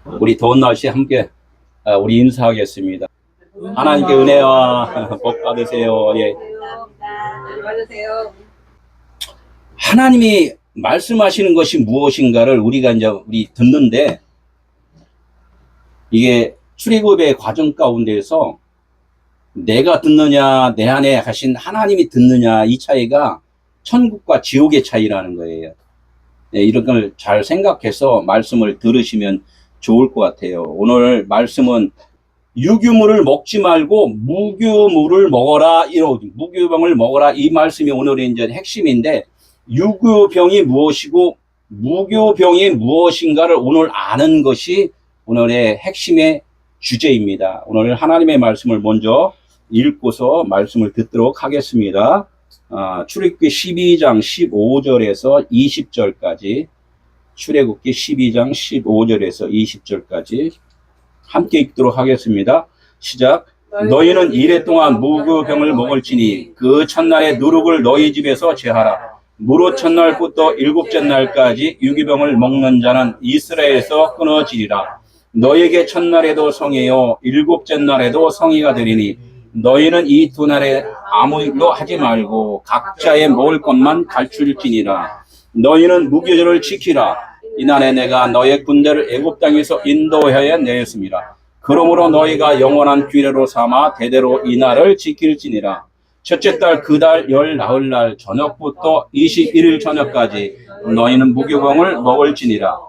우리 더운 날씨에 함께 우리 인사하겠습니다. 하나님께 은혜와 복 받으세요. 예. 받으세요. 하나님이 말씀하시는 것이 무엇인가를 우리 듣는데, 이게 출애굽의 과정 가운데에서 내가 듣느냐, 내 안에 하신 하나님이 듣느냐, 이 차이가 천국과 지옥의 차이라는 거예요. 네, 이런 걸 잘 생각해서 말씀을 들으시면 좋을 것 같아요. 오늘 말씀은 유규물을 먹지 말고 무교물을 먹어라, 무교병을 먹어라, 이 말씀이 오늘의 이제 핵심인데, 유교병이 무엇이고 무교병이 무엇인가를 오늘 아는 것이 오늘의 핵심의 주제입니다. 오늘 하나님의 말씀을 먼저 읽고서 말씀을 듣도록 하겠습니다. 출애굽기 12장 15절에서 20절까지, 출애굽기 12장 15절에서 20절까지 함께 읽도록 하겠습니다. 시작. 너희는 이래 동안 무교병을 먹을지니 그 첫날에 누룩을 너희 집에서 제하라. 무릇 첫날부터 일곱째 날까지 유기병을 먹는 자는 이스라엘에서 끊어지리라. 너에게 첫날에도 성이요 일곱째 날에도 성이가 되리니 너희는 이 두 날에 아무 일도 하지 말고 각자의 먹을 것만 갈출지니라. 너희는 무교절을 지키라. 이날에 내가 너의 군대를 애굽 땅에서 인도하여 내었습니다. 그러므로 너희가 영원한 규례로 삼아 대대로 이 날을 지킬지니라. 첫째 달 그 달 열 나흘날 저녁부터 21일 저녁까지 너희는 무교병을 먹을지니라.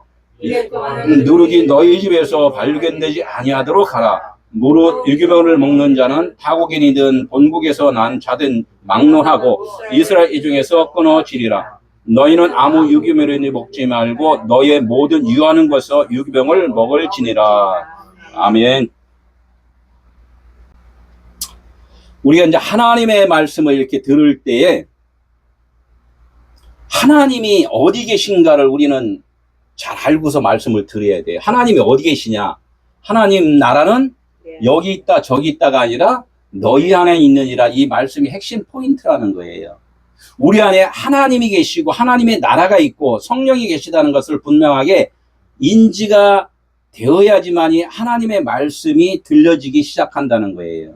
누룩이 너희 집에서 발견되지 아니하도록 하라. 무릇 유교병을 먹는 자는 타국인이든 본국에서 난 자든 막론하고 이스라엘 이 중에서 끊어지리라. 너희는 아무 유교물을 먹지 말고 너희의 모든 유하는 것에서 유교병을 먹을지니라. 아멘. 우리가 이제 하나님의 말씀을 이렇게 들을 때에 하나님이 어디 계신가를 우리는 잘 알고서 말씀을 드려야 돼요. 하나님이 어디 계시냐? 하나님 나라는 여기 있다 저기 있다가 아니라 너희 안에 있느니라. 이 말씀이 핵심 포인트라는 거예요. 우리 안에 하나님이 계시고 하나님의 나라가 있고 성령이 계시다는 것을 분명하게 인지가 되어야지만이 하나님의 말씀이 들려지기 시작한다는 거예요.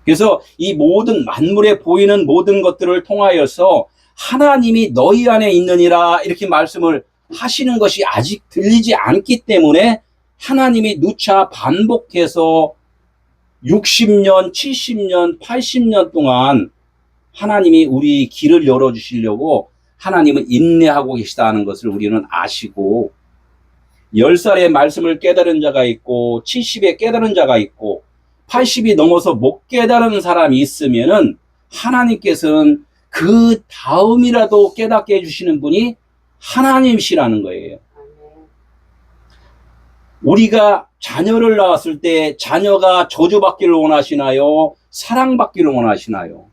그래서 이 모든 만물에 보이는 모든 것들을 통하여서 하나님이 너희 안에 있느니라 이렇게 말씀을 하시는 것이 아직 들리지 않기 때문에 하나님이 누차 반복해서 60년, 70년, 80년 동안 하나님이 우리 길을 열어주시려고 하나님은 인내하고 계시다는 것을 우리는 아시고, 10살에 말씀을 깨달은 자가 있고 70에 깨달은 자가 있고 80이 넘어서 못 깨달은 사람이 있으면은 하나님께서는 그 다음이라도 깨닫게 해주시는 분이 하나님이시라는 거예요. 우리가 자녀를 낳았을 때 자녀가 저주받기를 원하시나요? 사랑받기를 원하시나요?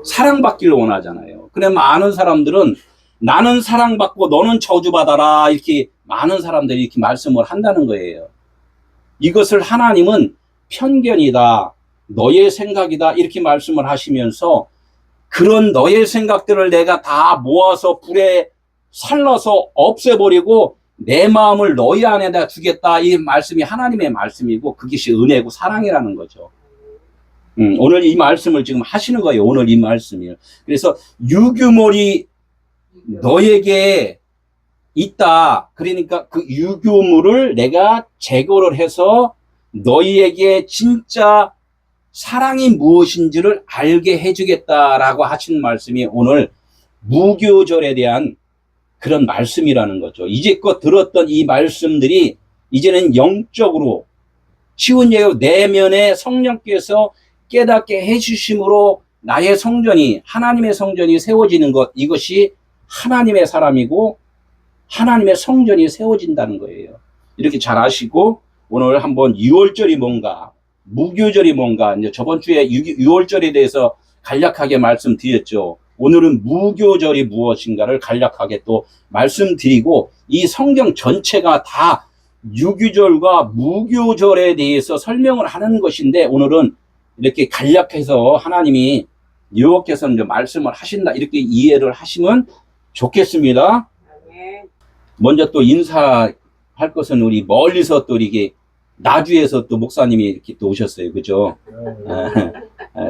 사랑받기를 원하잖아요. 그래 많은 사람들은 나는 사랑받고 너는 저주받아라 이렇게 많은 사람들이 이렇게 말씀을 한다는 거예요. 이것을 하나님은 편견이다, 너의 생각이다 이렇게 말씀을 하시면서 그런 너의 생각들을 내가 다 모아서 불에 살라서 없애버리고 내 마음을 너희 안에다 주겠다, 이 말씀이 하나님의 말씀이고 그것이 은혜고 사랑이라는 거죠. 오늘 이 말씀을 지금 하시는 거예요. 오늘 이 말씀이요. 그래서 유교물이 너에게 있다. 그러니까 그 유교물을 내가 제거를 해서 너희에게 진짜 사랑이 무엇인지를 알게 해주겠다라고 하신 말씀이 오늘 무교절에 대한 그런 말씀이라는 거죠. 이제껏 들었던 이 말씀들이 이제는 영적으로 쉬운 예로 내면에 성령께서 깨닫게 해주심으로 나의 성전이, 하나님의 성전이 세워지는 것, 이것이 하나님의 사람이고 하나님의 성전이 세워진다는 거예요. 이렇게 잘 아시고 오늘 한번 6월절이 뭔가, 무교절이 뭔가, 이제 저번 주에 6월절에 대해서 간략하게 말씀드렸죠. 오늘은 무교절이 무엇인가를 간략하게 또 말씀드리고, 이 성경 전체가 다 유교절과 무교절에 대해서 설명을 하는 것인데 오늘은 이렇게 간략해서 하나님이 이렇게서 이제 말씀을 하신다 이렇게 이해를 하시면 좋겠습니다. 먼저 또 인사 할 것은 우리 멀리서 또 이게 나주에서 또 목사님이 이렇게 또 오셨어요. 그죠?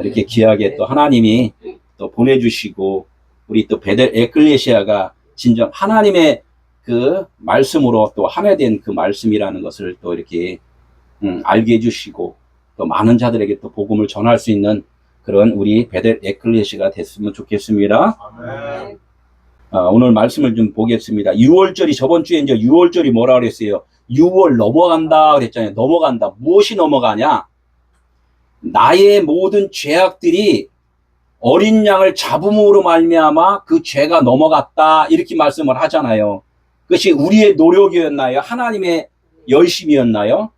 이렇게 귀하게 또 하나님이 또 보내주시고, 우리 또 베델 에클레시아가 진정 하나님의 그 말씀으로 또 하나 된 그 말씀이라는 것을 또 이렇게 알게 해주시고, 또 많은 자들에게 또 복음을 전할 수 있는 그런 우리 베델 에클레시아가 됐으면 좋겠습니다. 네. 오늘 말씀을 좀 보겠습니다. 6월절이 저번 주에 이제 6월절이 뭐라 그랬어요? 6월 넘어간다 그랬잖아요. 넘어간다. 무엇이 넘어가냐? 나의 모든 죄악들이 어린 양을 잡음으로 말미암아 그 죄가 넘어갔다 이렇게 말씀을 하잖아요. 그것이 우리의 노력이었나요? 하나님의 열심이었나요?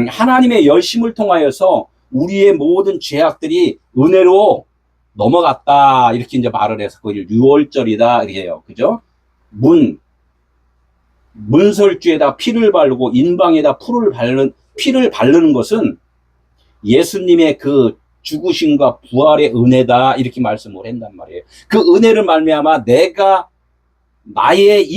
하나님의 열심을 통하여서 우리의 모든 죄악들이 은혜로 넘어갔다 이렇게 이제 말을 해서 그걸 6월절이다 이래요. 그죠? 문설주에다 피를 바르고 인방에다 피를 바르는 것은 예수님의 그 죽으심과 부활의 은혜다 이렇게 말씀을 한단 말이에요. 그 은혜를 말미암아 나의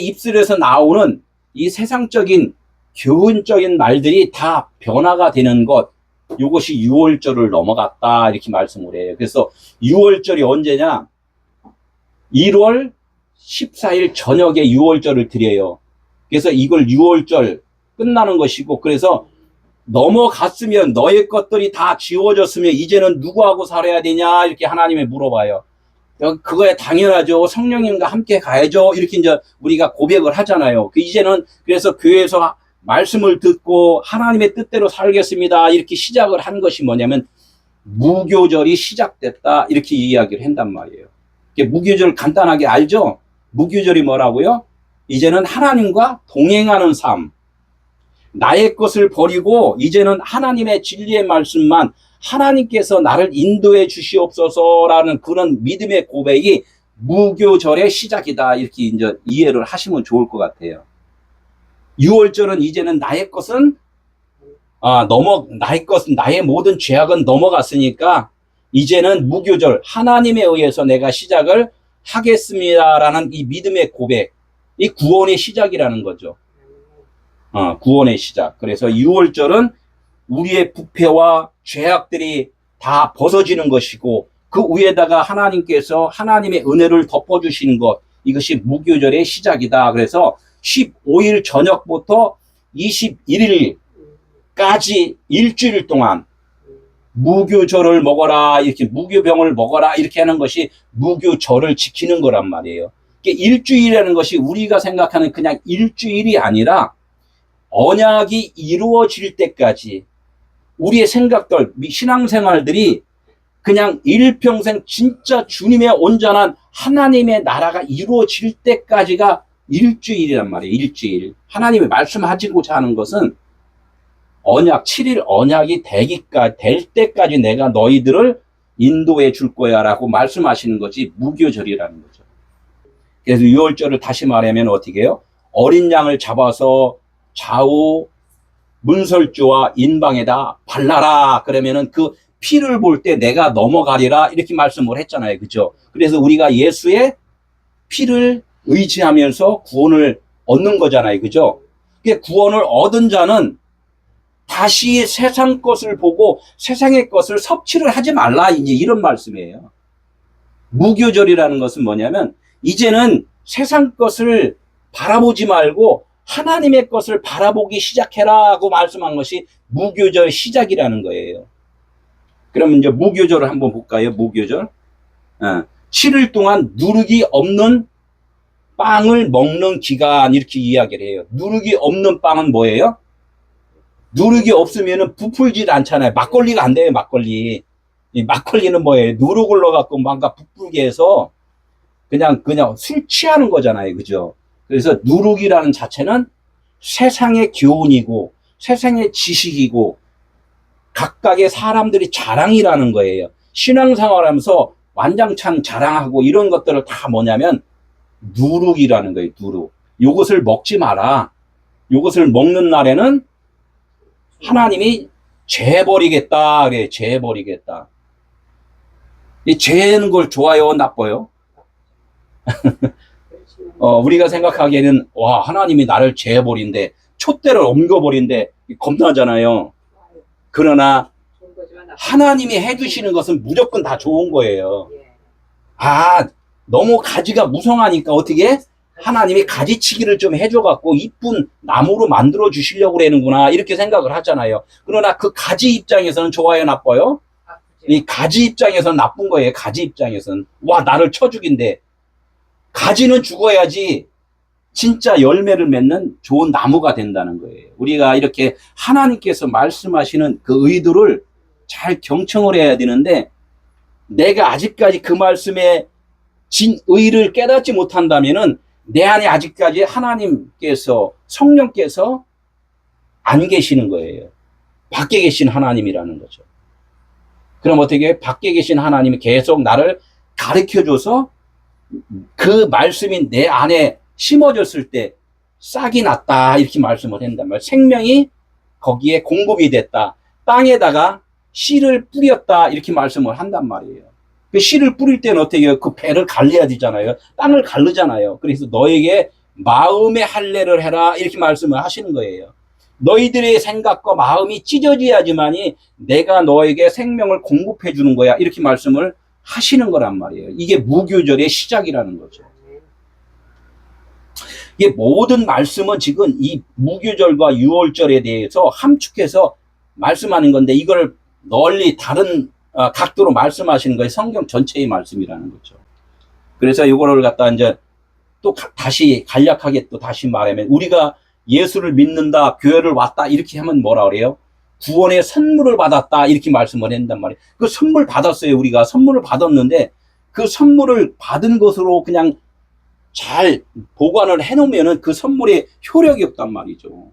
입술에서 나오는 이 세상적인 교훈적인 말들이 다 변화가 되는 것, 이것이 6월절을 넘어갔다 이렇게 말씀을 해요. 그래서 6월절이 언제냐? 1월 14일 저녁에 6월절을 드려요. 그래서 이걸 6월절 끝나는 것이고, 그래서 넘어갔으면 너의 것들이 다 지워졌으면 이제는 누구하고 살아야 되냐 이렇게 하나님이 물어봐요. 그거야 당연하죠. 성령님과 함께 가야죠. 이렇게 이제 우리가 고백을 하잖아요. 이제는 그래서 교회에서 말씀을 듣고 하나님의 뜻대로 살겠습니다. 이렇게 시작을 한 것이 뭐냐면 무교절이 시작됐다. 이렇게 이야기를 한단 말이에요. 무교절 간단하게 알죠? 무교절이 뭐라고요? 이제는 하나님과 동행하는 삶. 나의 것을 버리고 이제는 하나님의 진리의 말씀만 하나님께서 나를 인도해 주시옵소서라는 그런 믿음의 고백이 무교절의 시작이다. 이렇게 이제 이해를 하시면 좋을 것 같아요. 6월절은 이제는 나의 모든 죄악은 넘어갔으니까 이제는 무교절, 하나님에 의해서 내가 시작을 하겠습니다라는 이 믿음의 고백, 이 구원의 시작이라는 거죠. 구원의 시작. 그래서 6월절은 우리의 부패와 죄악들이 다 벗어지는 것이고, 그 위에다가 하나님께서 하나님의 은혜를 덮어주시는 것, 이것이 무교절의 시작이다. 그래서 15일 저녁부터 21일까지 일주일 동안 무교절을 먹어라, 이렇게 무교병을 먹어라, 이렇게 하는 것이 무교절을 지키는 거란 말이에요. 일주일이라는 것이 우리가 생각하는 그냥 일주일이 아니라 언약이 이루어질 때까지 우리의 생각들, 신앙생활들이 그냥 일평생 진짜 주님의 온전한 하나님의 나라가 이루어질 때까지가 일주일이란 말이에요. 일주일. 하나님이 말씀하시고자 하는 것은 7일 언약이 될 때까지 내가 너희들을 인도해 줄 거야 라고 말씀하시는 것이 무교절이라는 거죠. 그래서 6월절을 다시 말하면 어떻게 해요? 어린 양을 잡아서 좌우 문설주와 인방에다 발라라. 그러면은 그 피를 볼 때 내가 넘어가리라. 이렇게 말씀을 했잖아요. 그죠? 그래서 우리가 예수의 피를 의지하면서 구원을 얻는 거잖아요. 그죠? 구원을 얻은 자는 다시 세상 것을 보고 세상의 것을 섭취를 하지 말라. 이제 이런 말씀이에요. 무교절이라는 것은 뭐냐면 이제는 세상 것을 바라보지 말고 하나님의 것을 바라보기 시작해라고 말씀한 것이 무교절 시작이라는 거예요. 그러면 이제 무교절을 한번 볼까요? 무교절. 7일 동안 누룩이 없는 빵을 먹는 기간 이렇게 이야기를 해요. 누룩이 없는 빵은 뭐예요? 누룩이 없으면 부풀질 않잖아요. 막걸리가 안 돼요. 막걸리. 이 막걸리는 뭐예요? 누룩을 넣어갖고 뭔가 부풀게 해서 그냥 술 취하는 거잖아요. 그죠? 그래서 누룩이라는 자체는 세상의 교훈이고 세상의 지식이고 각각의 사람들이 자랑이라는 거예요. 신앙생활하면서 완장창 자랑하고 이런 것들을 다 뭐냐면 누룩이라는 거예요. 누룩. 요것을 먹지 마라. 요것을 먹는 날에는 하나님이 죄버리겠다. 그래, 죄버리겠다. 이 죄는 걸 좋아요, 나빠요? 우리가 생각하기에는 와, 하나님이 나를 재버린데 촛대를 옮겨버린데 겁나잖아요. 그러나 좋은 거지만 하나님이 해주시는 것은 무조건 다 좋은 거예요. 예. 아, 너무 가지가 무성하니까 어떻게 하나님이 가지치기를 좀 해줘갖고 이쁜 나무로 만들어 주시려고 그러는구나 이렇게 생각을 하잖아요. 그러나 그 가지 입장에서는 좋아요, 나빠요? 아프지. 이 가지 입장에서는 나쁜 거예요. 가지 입장에서는 와, 나를 쳐 죽인데 가지는 죽어야지 진짜 열매를 맺는 좋은 나무가 된다는 거예요. 우리가 이렇게 하나님께서 말씀하시는 그 의도를 잘 경청을 해야 되는데 내가 아직까지 그 말씀의 진의를 깨닫지 못한다면은 내 안에 아직까지 하나님께서 성령께서 안 계시는 거예요. 밖에 계신 하나님이라는 거죠. 그럼 어떻게 밖에 계신 하나님이 계속 나를 가르쳐줘서 그 말씀이 내 안에 심어졌을 때 싹이 났다 이렇게 말씀을 한단 말이에요. 생명이 거기에 공급이 됐다. 땅에다가 씨를 뿌렸다 이렇게 말씀을 한단 말이에요. 그 씨를 뿌릴 때는 어떻게 해요? 그 배를 갈려야 되잖아요. 땅을 갈르잖아요. 그래서 너에게 마음의 할례를 해라 이렇게 말씀을 하시는 거예요. 너희들의 생각과 마음이 찢어져야지만이 내가 너에게 생명을 공급해 주는 거야 이렇게 말씀을 하시는 거란 말이에요. 이게 무교절의 시작이라는 거죠. 이게 모든 말씀은 지금 이 무교절과 유월절에 대해서 함축해서 말씀하는 건데 이걸 널리 다른 각도로 말씀하시는 거예요. 성경 전체의 말씀이라는 거죠. 그래서 이거를 갖다 이제 또 다시 간략하게 또 다시 말하면 우리가 예수를 믿는다, 교회를 왔다 이렇게 하면 뭐라 그래요? 구원의 선물을 받았다 이렇게 말씀을 한단 말이에요. 그 선물 받았어요. 우리가 선물을 받았는데 그 선물을 받은 것으로 그냥 잘 보관을 해놓으면은 그 선물에 효력이 없단 말이죠.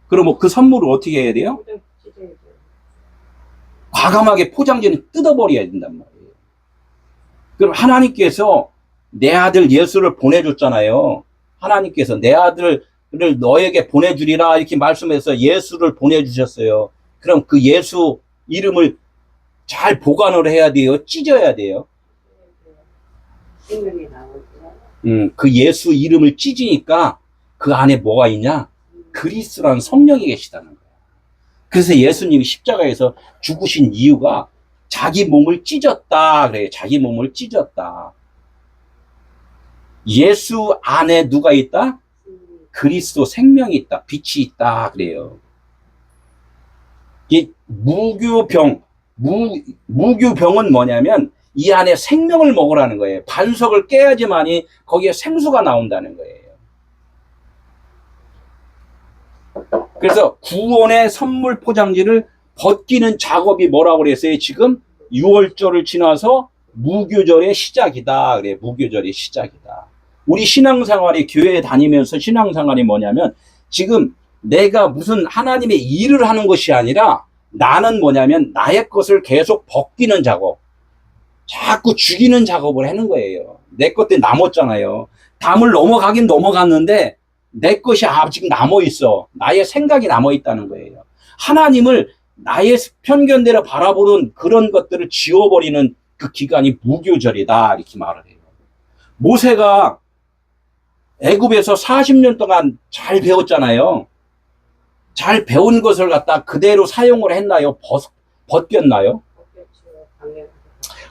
그럼 뭐 그 선물을 어떻게 해야 돼요? 과감하게 포장지는 뜯어버려야 된단 말이에요. 그럼 하나님께서 내 아들 예수를 보내줬잖아요. 하나님께서 내 아들을 너에게 보내주리라 이렇게 말씀해서 예수를 보내주셨어요. 그럼 그 예수 이름을 잘 보관을 해야 돼요. 찢어야 돼요. 생명이 나오죠. 그 예수 이름을 찢으니까 그 안에 뭐가 있냐? 그리스도라는 성령이 계시다는 거예요. 그래서 예수님이 십자가에서 죽으신 이유가 자기 몸을 찢었다 그래요. 자기 몸을 찢었다. 예수 안에 누가 있다? 그리스도 생명이 있다. 빛이 있다 그래요. 이 무교병은 뭐냐면 이 안에 생명을 먹으라는 거예요. 반석을 깨야지만이 거기에 생수가 나온다는 거예요. 그래서 구원의 선물 포장지를 벗기는 작업이 뭐라고 그랬어요? 지금 6월절을 지나서 무교절의 시작이다. 그래, 무교절의 시작이다. 우리 신앙생활이 교회에 다니면서 신앙생활이 뭐냐면 지금 내가 무슨 하나님의 일을 하는 것이 아니라 나는 뭐냐면 나의 것을 계속 벗기는 작업. 자꾸 죽이는 작업을 하는 거예요. 내 것들 남았잖아요. 담을 넘어가긴 넘어갔는데 내 것이 아직 남아있어. 나의 생각이 남아있다는 거예요. 하나님을 나의 편견대로 바라보는 그런 것들을 지워버리는 그 기간이 무교절이다 이렇게 말을 해요. 모세가 애굽에서 40년 동안 잘 배웠잖아요. 잘 배운 것을 갖다 그대로 사용을 했나요? 벗겼나요?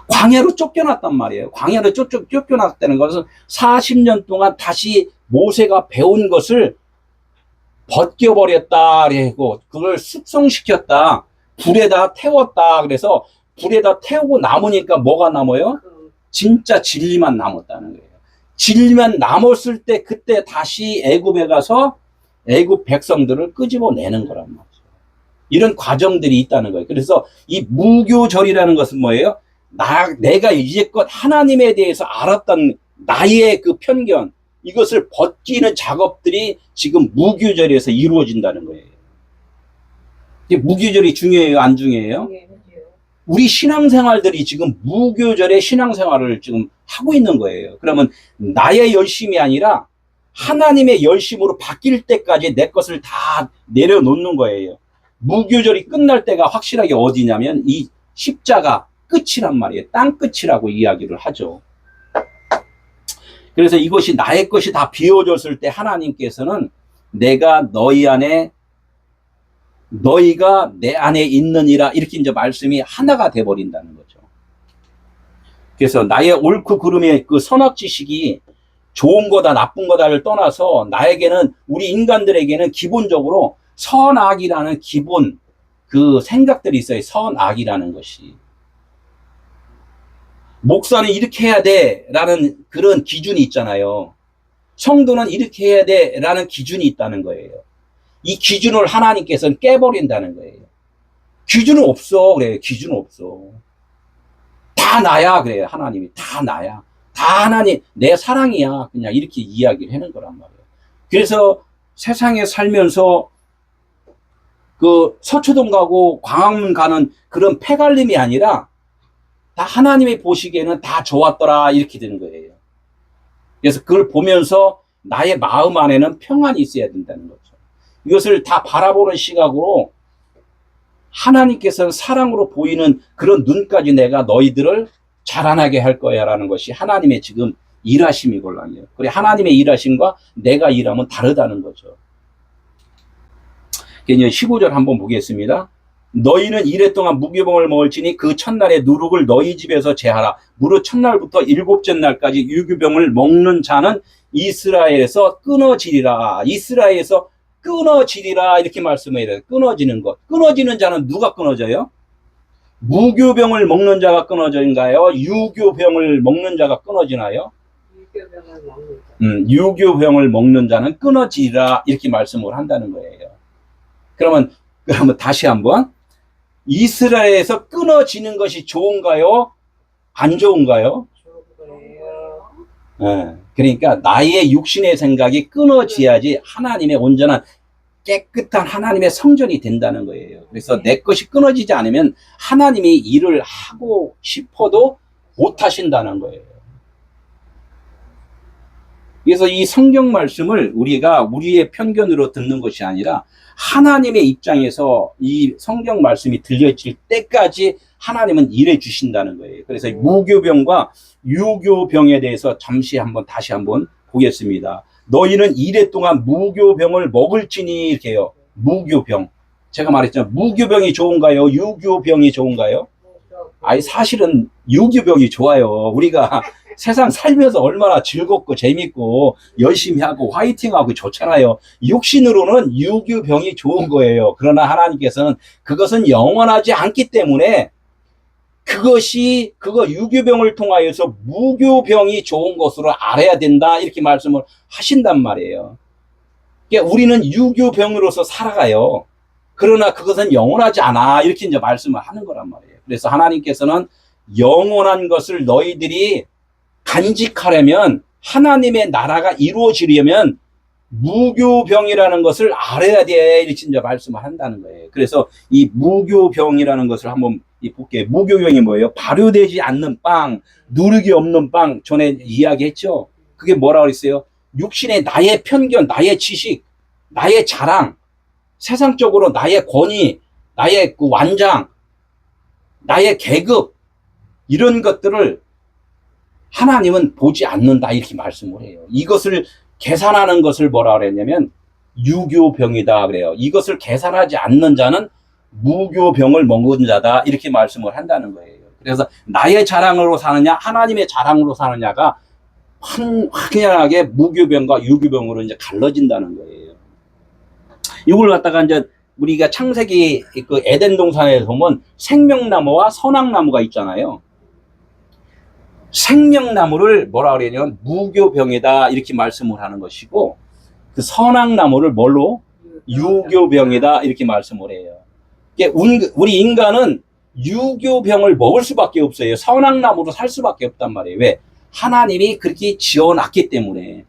광야로 쫓겨났단 말이에요. 광야로 쫓겨났다는 것은 40년 동안 다시 모세가 배운 것을 벗겨버렸다. 그리고 그걸 숙성시켰다. 불에다 태웠다. 그래서 불에다 태우고 남으니까 뭐가 남아요? 진짜 진리만 남았다는 거예요. 진리만 남았을 때 그때 다시 애굽에 가서 애굽 백성들을 끄집어내는 거란 말이죠. 이런 과정들이 있다는 거예요. 그래서 이 무교절이라는 것은 뭐예요? 내가 이제껏 하나님에 대해서 알았던 나의 그 편견, 이것을 벗기는 작업들이 지금 무교절에서 이루어진다는 거예요. 무교절이 중요해요? 안 중요해요? 우리 신앙생활들이 지금 무교절의 신앙생활을 지금 하고 있는 거예요. 그러면 나의 열심이 아니라 하나님의 열심으로 바뀔 때까지 내 것을 다 내려놓는 거예요. 무교절이 끝날 때가 확실하게 어디냐면 이 십자가 끝이란 말이에요. 땅 끝이라고 이야기를 하죠. 그래서 이것이 나의 것이 다 비워졌을 때 하나님께서는 내가 너희 안에, 너희가 내 안에 있느니라, 이렇게 이제 말씀이 하나가 돼버린다는 거죠. 그래서 나의 옳고 그름의 그 선악지식이 좋은 거다 나쁜 거다를 떠나서 나에게는, 우리 인간들에게는 기본적으로 선악이라는 기본 그 생각들이 있어요. 선악이라는 것이. 목사는 이렇게 해야 돼 라는 그런 기준이 있잖아요. 성도는 이렇게 해야 돼 라는 기준이 있다는 거예요. 이 기준을 하나님께서는 깨버린다는 거예요. 기준은 없어. 그래요. 기준은 없어. 다 나야. 그래요. 하나님이 다 나야. 다 하나님, 내 사랑이야. 그냥 이렇게 이야기를 하는 거란 말이에요. 그래서 세상에 살면서 그 서초동 가고 광화문 가는 그런 폐갈림이 아니라 다 하나님이 보시기에는 다 좋았더라, 이렇게 되는 거예요. 그래서 그걸 보면서 나의 마음 안에는 평안이 있어야 된다는 거죠. 이것을 다 바라보는 시각으로 하나님께서는 사랑으로 보이는 그런 눈까지 내가 너희들을 자라나게 할 거야 라는 것이 하나님의 지금 일하심이걸랑요. 그래, 하나님의 일하심과 내가 일하면 다르다는 거죠. 15절 한번 보겠습니다. 너희는 이래 동안 무교병을 먹을지니 그 첫날에 누룩을 너희 집에서 제하라. 무릇 첫날부터 일곱째 날까지 유교병을 먹는 자는 이스라엘에서 끊어지리라. 이스라엘에서 끊어지리라, 이렇게 말씀해요. 끊어지는 것. 끊어지는 자는 누가 끊어져요? 무교병을 먹는 자가 끊어져인가요? 유교병을 먹는 자가 끊어지나요? 유교병을 먹는 자. 유교병을 먹는 자는 끊어지리라, 이렇게 말씀을 한다는 거예요. 그러면 다시 한번, 이스라엘에서 끊어지는 것이 좋은가요? 안 좋은가요? 좋고요. 네. 그러니까 나의 육신의 생각이 끊어져야지 하나님의 온전한 깨끗한 하나님의 성전이 된다는 거예요. 그래서 내 것이 끊어지지 않으면 하나님이 일을 하고 싶어도 못 하신다는 거예요. 그래서 이 성경 말씀을 우리가 우리의 편견으로 듣는 것이 아니라 하나님의 입장에서 이 성경 말씀이 들려질 때까지 하나님은 일해 주신다는 거예요. 그래서 무교병과 유교병에 대해서 다시 한번 보겠습니다. 너희는 이래 동안 무교병을 먹을지니, 이렇게 해요. 무교병. 제가 말했잖아요. 무교병이 좋은가요? 유교병이 좋은가요? 아니, 사실은 유교병이 좋아요. 우리가 세상 살면서 얼마나 즐겁고 재밌고 열심히 하고 화이팅하고 좋잖아요. 육신으로는 유교병이 좋은 거예요. 그러나 하나님께서는 그것은 영원하지 않기 때문에 그거 유교병을 통하여서 무교병이 좋은 것으로 알아야 된다, 이렇게 말씀을 하신단 말이에요. 그러니까 우리는 유교병으로서 살아가요. 그러나 그것은 영원하지 않아, 이렇게 이제 말씀을 하는 거란 말이에요. 그래서 하나님께서는 영원한 것을 너희들이 간직하려면, 하나님의 나라가 이루어지려면 무교병이라는 것을 알아야 돼, 이렇게 이제 말씀을 한다는 거예요. 그래서 이 무교병이라는 것을 한번 볼게요. 무교병이 뭐예요? 발효되지 않는 빵, 누룩이 없는 빵, 전에 이야기했죠. 그게 뭐라고 그랬어요? 육신의 나의 편견, 나의 지식, 나의 자랑, 세상적으로 나의 권위, 나의 그 완장, 나의 계급, 이런 것들을 하나님은 보지 않는다, 이렇게 말씀을 해요. 이것을 계산하는 것을 뭐라 그랬냐면 유교병이다 그래요. 이것을 계산하지 않는 자는 무교병을 먹은 자다, 이렇게 말씀을 한다는 거예요. 그래서 나의 자랑으로 사느냐 하나님의 자랑으로 사느냐가 확연하게 무교병과 유교병으로 이제 갈라진다는 거예요. 이걸 갖다가 이제 우리가 창세기 그 에덴 동산에 보면 생명나무와 선악나무가 있잖아요. 생명나무를 뭐라 그러냐면 무교병이다, 이렇게 말씀을 하는 것이고, 그 선악나무를 뭘로? 유교병이다, 이렇게 말씀을 해요. 우리 인간은 유교병을 먹을 수밖에 없어요. 선악나무로 살 수밖에 없단 말이에요. 왜? 하나님이 그렇게 지어놨기 때문에.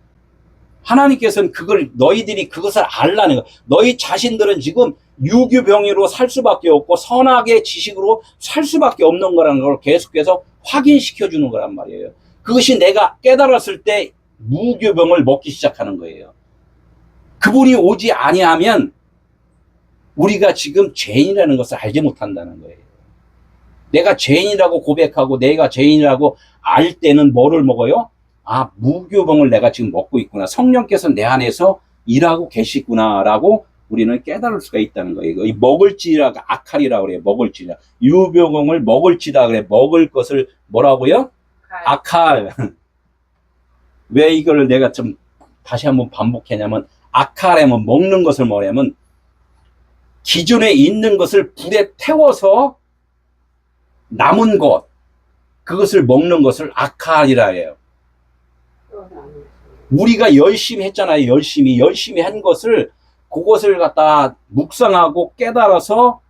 하나님께서는 너희들이 그것을 알라는 거예요. 너희 자신들은 지금 유교병으로 살 수밖에 없고 선악의 지식으로 살 수밖에 없는 거라는 걸 계속해서 확인시켜 주는 거란 말이에요. 그것이 내가 깨달았을 때 무교병을 먹기 시작하는 거예요. 그분이 오지 아니하면 우리가 지금 죄인이라는 것을 알지 못한다는 거예요. 내가 죄인이라고 고백하고 내가 죄인이라고 알 때는 뭐를 먹어요? 아, 무교병을 내가 지금 먹고 있구나. 성령께서 내 안에서 일하고 계시구나라고 우리는 깨달을 수가 있다는 거예요. 이 먹을지라가 아칼이라고 그래요. 먹을지라. 유병을 먹을지다 그래. 먹을 것을 뭐라고요? 아칼. 왜 이걸 내가 좀 다시 한번 반복했냐면, 아칼에면 먹는 것을 뭐냐면, 기존에 있는 것을 불에 태워서 남은 것, 그것을 먹는 것을 아칼이라 해요. 우리가 열심히 했잖아요. 열심히 한 것을, 그것을 갖다 묵상하고 깨달아서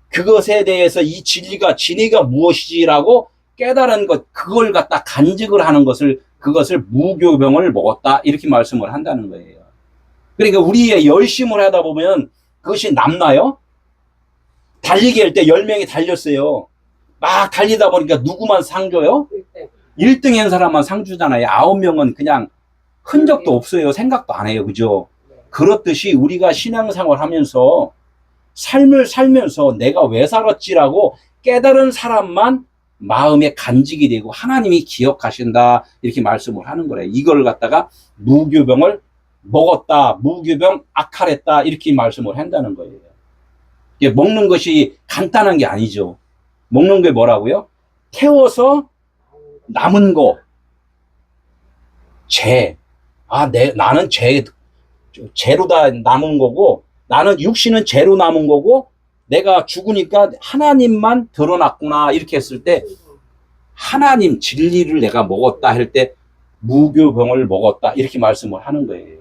그것에 대해서 이 진리가 무엇이지라고 깨달은 것, 그걸 갖다 간직을 하는 것을, 그것을 무교병을 먹었다, 이렇게 말씀을 한다는 거예요. 그러니까 우리의 열심을 하다 보면 그것이 남나요? 달리기 할 때 10명이 달렸어요. 막 달리다 보니까 누구만 상 줘요? 1등 한 사람만 상 주잖아요. 9명은 그냥 흔적도 없어요. 생각도 안 해요. 그죠? 그렇듯이 우리가 신앙생활 하면서 삶을 살면서 내가 왜 살았지라고 깨달은 사람만 마음에 간직이 되고 하나님이 기억하신다, 이렇게 말씀을 하는 거래요. 이걸 갖다가 무교병을 먹었다, 무교병 악할했다, 이렇게 말씀을 한다는 거예요. 먹는 것이 간단한 게 아니죠. 먹는 게 뭐라고요? 태워서 남은 거, 나는 죄로 다 남은 거고, 나는 육신은 죄로 남은 거고, 내가 죽으니까 하나님만 드러났구나, 이렇게 했을 때 하나님 진리를 내가 먹었다 할 때 무교병을 먹었다, 이렇게 말씀을 하는 거예요.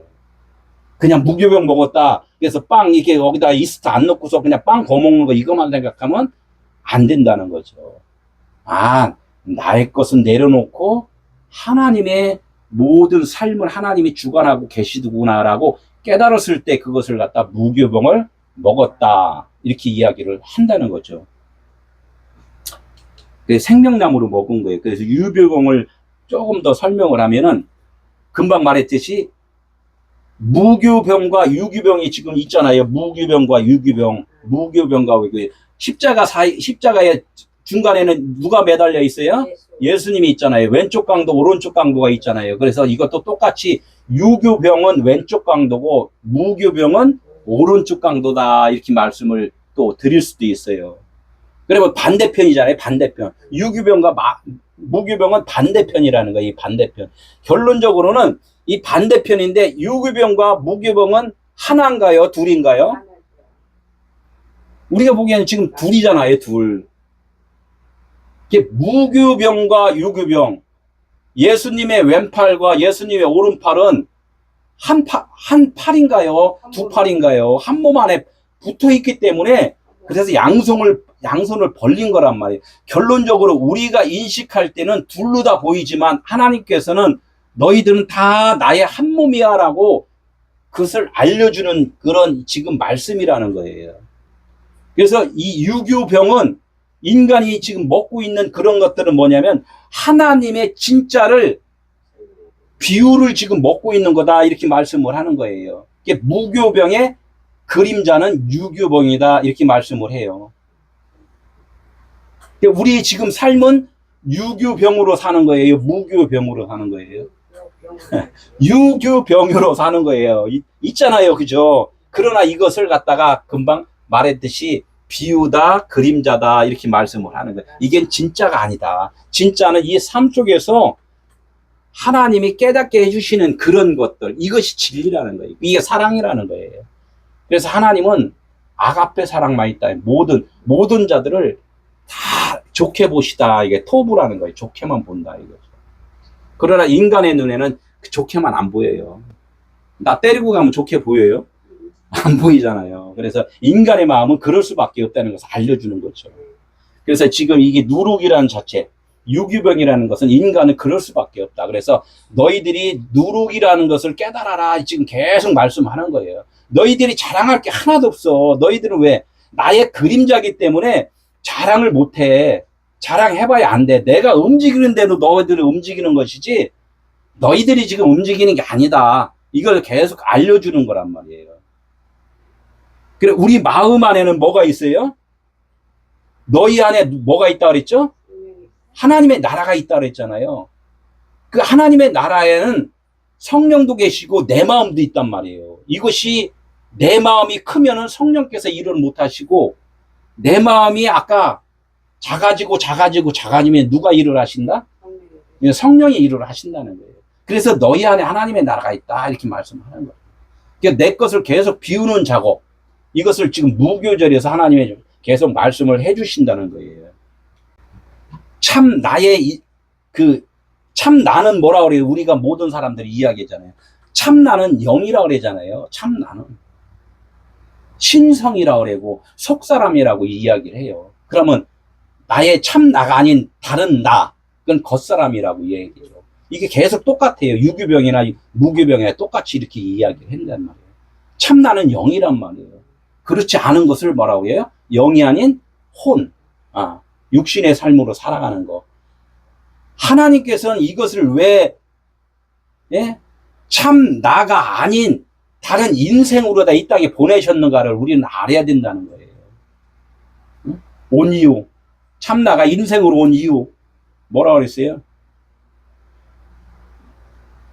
그냥 무교병 먹었다, 그래서 빵 이렇게 여기다 이스트 안 넣고서 그냥 빵 거먹는 거, 이것만 생각하면 안 된다는 거죠. 아, 나의 것은 내려놓고 하나님의 모든 삶을 하나님이 주관하고 계시구나라고 깨달았을 때 그것을 갖다 무교병을 먹었다, 이렇게 이야기를 한다는 거죠. 생명나무로 먹은 거예요. 그래서 유교병을 조금 더 설명을 하면은, 금방 말했듯이 무교병과 유교병이 지금 있잖아요. 무교병과 유교병, 무교병과 십자가의 중간에는 누가 매달려 있어요? 예수님이 있잖아요. 왼쪽 강도, 오른쪽 강도가 있잖아요. 그래서 이것도 똑같이 유교병은 왼쪽 강도고 무교병은 오른쪽 강도다, 이렇게 말씀을 또 드릴 수도 있어요. 그러면 반대편이잖아요. 반대편. 유교병과 무교병은 반대편이라는 거예요. 이 반대편. 결론적으로는 이 반대편인데, 유교병과 무교병은 하나인가요? 둘인가요? 우리가 보기에는 지금 둘이잖아요. 둘. 무교병과 유교병, 예수님의 왼팔과 예수님의 오른팔은 한 팔인가요? 두 팔인가요? 한 몸 안에 붙어 있기 때문에, 그래서 양손을 벌린 거란 말이에요. 결론적으로 우리가 인식할 때는 둘로 다 보이지만, 하나님께서는 너희들은 다 나의 한 몸이야 라고 그것을 알려주는 그런 지금 말씀이라는 거예요. 그래서 이 유교병은, 인간이 지금 먹고 있는 그런 것들은 뭐냐면 하나님의 진짜를, 비유를 지금 먹고 있는 거다, 이렇게 말씀을 하는 거예요. 이게 무교병의 그림자는 유교병이다, 이렇게 말씀을 해요. 우리 지금 삶은 유교병으로 사는 거예요? 무교병으로 사는 거예요? 유교병으로 사는 거예요. 있잖아요. 그죠? 그러나 이것을 갖다가 금방 말했듯이 비유다, 그림자다, 이렇게 말씀을 하는 거예요. 이게 진짜가 아니다. 진짜는 이 삶 속에서 하나님이 깨닫게 해주시는 그런 것들, 이것이 진리라는 거예요. 이게 사랑이라는 거예요. 그래서 하나님은 아가페 사랑만 있다. 모든 자들을 다 좋게 보시다. 이게 토부라는 거예요. 좋게만 본다, 이거죠. 그러나 인간의 눈에는 좋게만 안 보여요. 나 때리고 가면 좋게 보여요? 안 보이잖아요. 그래서 인간의 마음은 그럴 수밖에 없다는 것을 알려주는 거죠. 그래서 지금 이게 누룩이라는 자체, 유교병이라는 것은 인간은 그럴 수밖에 없다. 그래서 너희들이 누룩이라는 것을 깨달아라, 지금 계속 말씀하는 거예요. 너희들이 자랑할 게 하나도 없어. 너희들은 왜? 나의 그림자기 때문에 자랑을 못해. 자랑해봐야 안 돼. 내가 움직이는 대로 너희들이 움직이는 것이지, 너희들이 지금 움직이는 게 아니다. 이걸 계속 알려주는 거란 말이에요. 그래, 우리 마음 안에는 뭐가 있어요? 너희 안에 뭐가 있다 그랬죠? 하나님의 나라가 있다 그랬잖아요. 그 하나님의 나라에는 성령도 계시고 내 마음도 있단 말이에요. 이것이 내 마음이 크면은 성령께서 일을 못 하시고, 내 마음이 아까 작아지면 누가 일을 하신다? 성령이 일을 하신다는 거예요. 그래서 너희 안에 하나님의 나라가 있다, 이렇게 말씀하는 거예요. 그러니까 내 것을 계속 비우는 작업, 이것을 지금 무교절에서 하나님의 계속 말씀을 해주신다는 거예요. 참 나의 참 나는 뭐라 그래요? 우리가 모든 사람들이 이야기하잖아요. 참 나는 영이라 그러잖아요. 참 나는 신성이라 그러고 속사람이라고 이야기를 해요. 그러면 나의 참 나가 아닌 다른 나, 그건 겉사람이라고 얘기해요. 이게 계속 똑같아요. 유교병이나 무교병이나 똑같이 이렇게 이야기를 한단 말이에요. 참 나는 영이란 말이에요. 그렇지 않은 것을 뭐라고 해요? 영이 아닌 혼, 육신의 삶으로 살아가는 거. 하나님께서는 이것을 왜, 참 나가 아닌 다른 인생으로 다 이 땅에 보내셨는가를 우리는 알아야 된다는 거예요. 온 이유. 참 나가 인생으로 온 이유. 뭐라 그랬어요?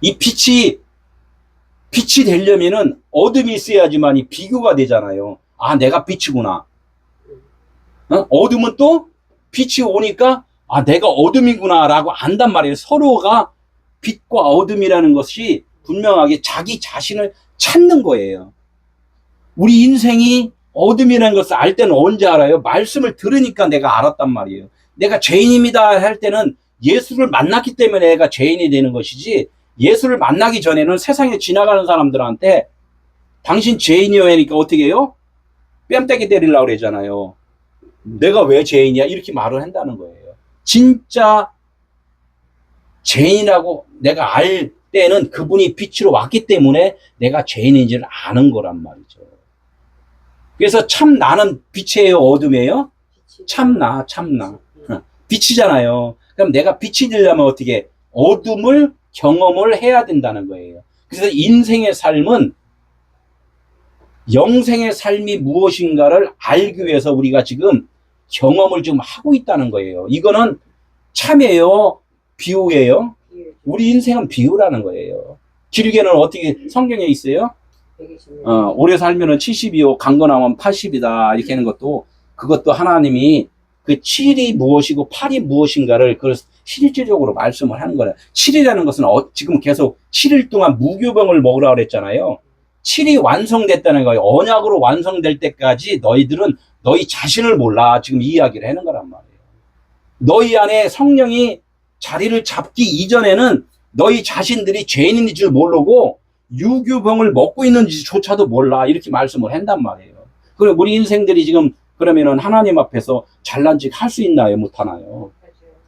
이 빛이 되려면은 어둠이 있어야지만이 비교가 되잖아요. 아, 내가 빛이구나. 어둠은 또 빛이 오니까 아, 내가 어둠이구나 라고 안단 말이에요. 서로가 빛과 어둠이라는 것이 분명하게 자기 자신을 찾는 거예요. 우리 인생이 어둠이라는 것을 알 때는 언제 알아요? 말씀을 들으니까 내가 알았단 말이에요. 내가 죄인입니다 할 때는 예수를 만났기 때문에 내가 죄인이 되는 것이지, 예수를 만나기 전에는 세상에 지나가는 사람들한테 당신 죄인이요 하니까 어떻게 해요? 뺨때기 때리려고 그러잖아요. 내가 왜 죄인이야? 이렇게 말을 한다는 거예요. 진짜 죄인이라고 내가 알 때는 그분이 빛으로 왔기 때문에 내가 죄인인지를 아는 거란 말이죠. 그래서 참 나는 빛이에요, 어둠이에요? 참나. 빛이잖아요. 그럼 내가 빛이 되려면 어떻게? 어둠을 경험을 해야 된다는 거예요. 그래서 인생의 삶은 영생의 삶이 무엇인가를 알기 위해서 우리가 지금 경험을 좀 하고 있다는 거예요. 이거는 참이에요? 비유예요? 우리 인생은 비유라는 거예요. 길게는 어떻게 성경에 있어요? 오래 살면은 70이요, 강건하면 80이다. 이렇게 하는 것도, 그것도 하나님이 그 7이 무엇이고 8이 무엇인가를 그걸 실질적으로 말씀을 하는 거예요. 7이라는 것은 지금 계속 7일 동안 무교병을 먹으라 그랬잖아요. 7이 완성됐다는 거예요. 언약으로 완성될 때까지 너희들은 너희 자신을 몰라. 지금 이 이야기를 하는 거란 말이에요. 너희 안에 성령이 자리를 잡기 이전에는 너희 자신들이 죄인인 줄 모르고 유교병을 먹고 있는지조차도 몰라. 이렇게 말씀을 한단 말이에요. 그래, 우리 인생들이 지금 그러면은 하나님 앞에서 잘난 척 할 수 있나요? 못 하나요?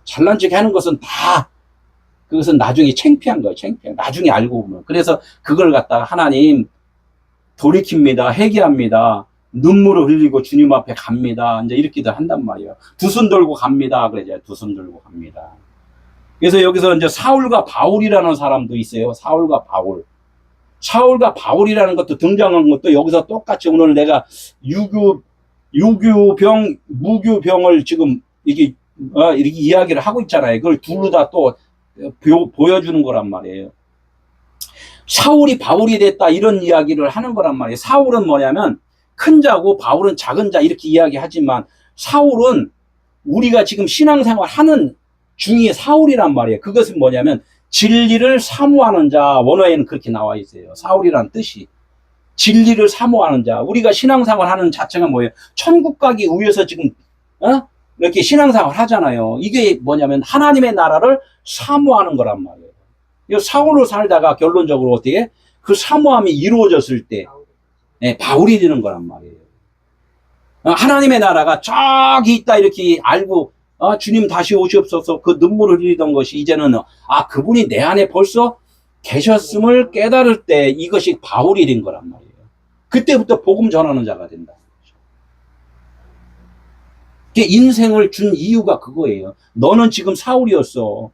잘난 척 하는 것은 다, 그것은 나중에 창피한 거예요. 창피한. 나중에 알고 보면. 그래서 그걸 갖다가 하나님 돌이킵니다. 회개합니다. 눈물을 흘리고 주님 앞에 갑니다. 이제 이렇게도 한단 말이에요. 두 손 들고 갑니다. 그러죠. 두 손 들고 갑니다. 그래서 여기서 이제 사울과 바울이라는 사람도 있어요. 사울과 바울. 사울과 바울이라는 것도 등장한 것도 여기서 똑같이 오늘 내가 유교병, 무교병을 지금 이렇게 이야기를 하고 있잖아요. 그걸 둘로 다 또 보여주는 거란 말이에요. 사울이 바울이 됐다 이런 이야기를 하는 거란 말이에요. 사울은 뭐냐면 큰 자고 바울은 작은 자 이렇게 이야기하지만 사울은 우리가 지금 신앙생활 하는 중에 사울이란 말이에요. 그것은 뭐냐면 진리를 사모하는 자, 원어에는 그렇게 나와 있어요. 사울이란 뜻이. 진리를 사모하는 자. 우리가 신앙생활 하는 자체가 뭐예요? 천국 가기 위해서 지금, 이렇게 신앙생활 하잖아요. 이게 뭐냐면 하나님의 나라를 사모하는 거란 말이에요. 사울로 살다가 결론적으로 어떻게? 그 사모함이 이루어졌을 때, 바울이 되는 거란 말이에요. 하나님의 나라가 저기 있다 이렇게 알고, 주님 다시 오시옵소서 그 눈물을 흘리던 것이 이제는 그분이 내 안에 벌써 계셨음을 깨달을 때 이것이 바울이 된 거란 말이에요. 그때부터 복음 전하는 자가 된다. 인생을 준 이유가 그거예요. 너는 지금 사울이었어.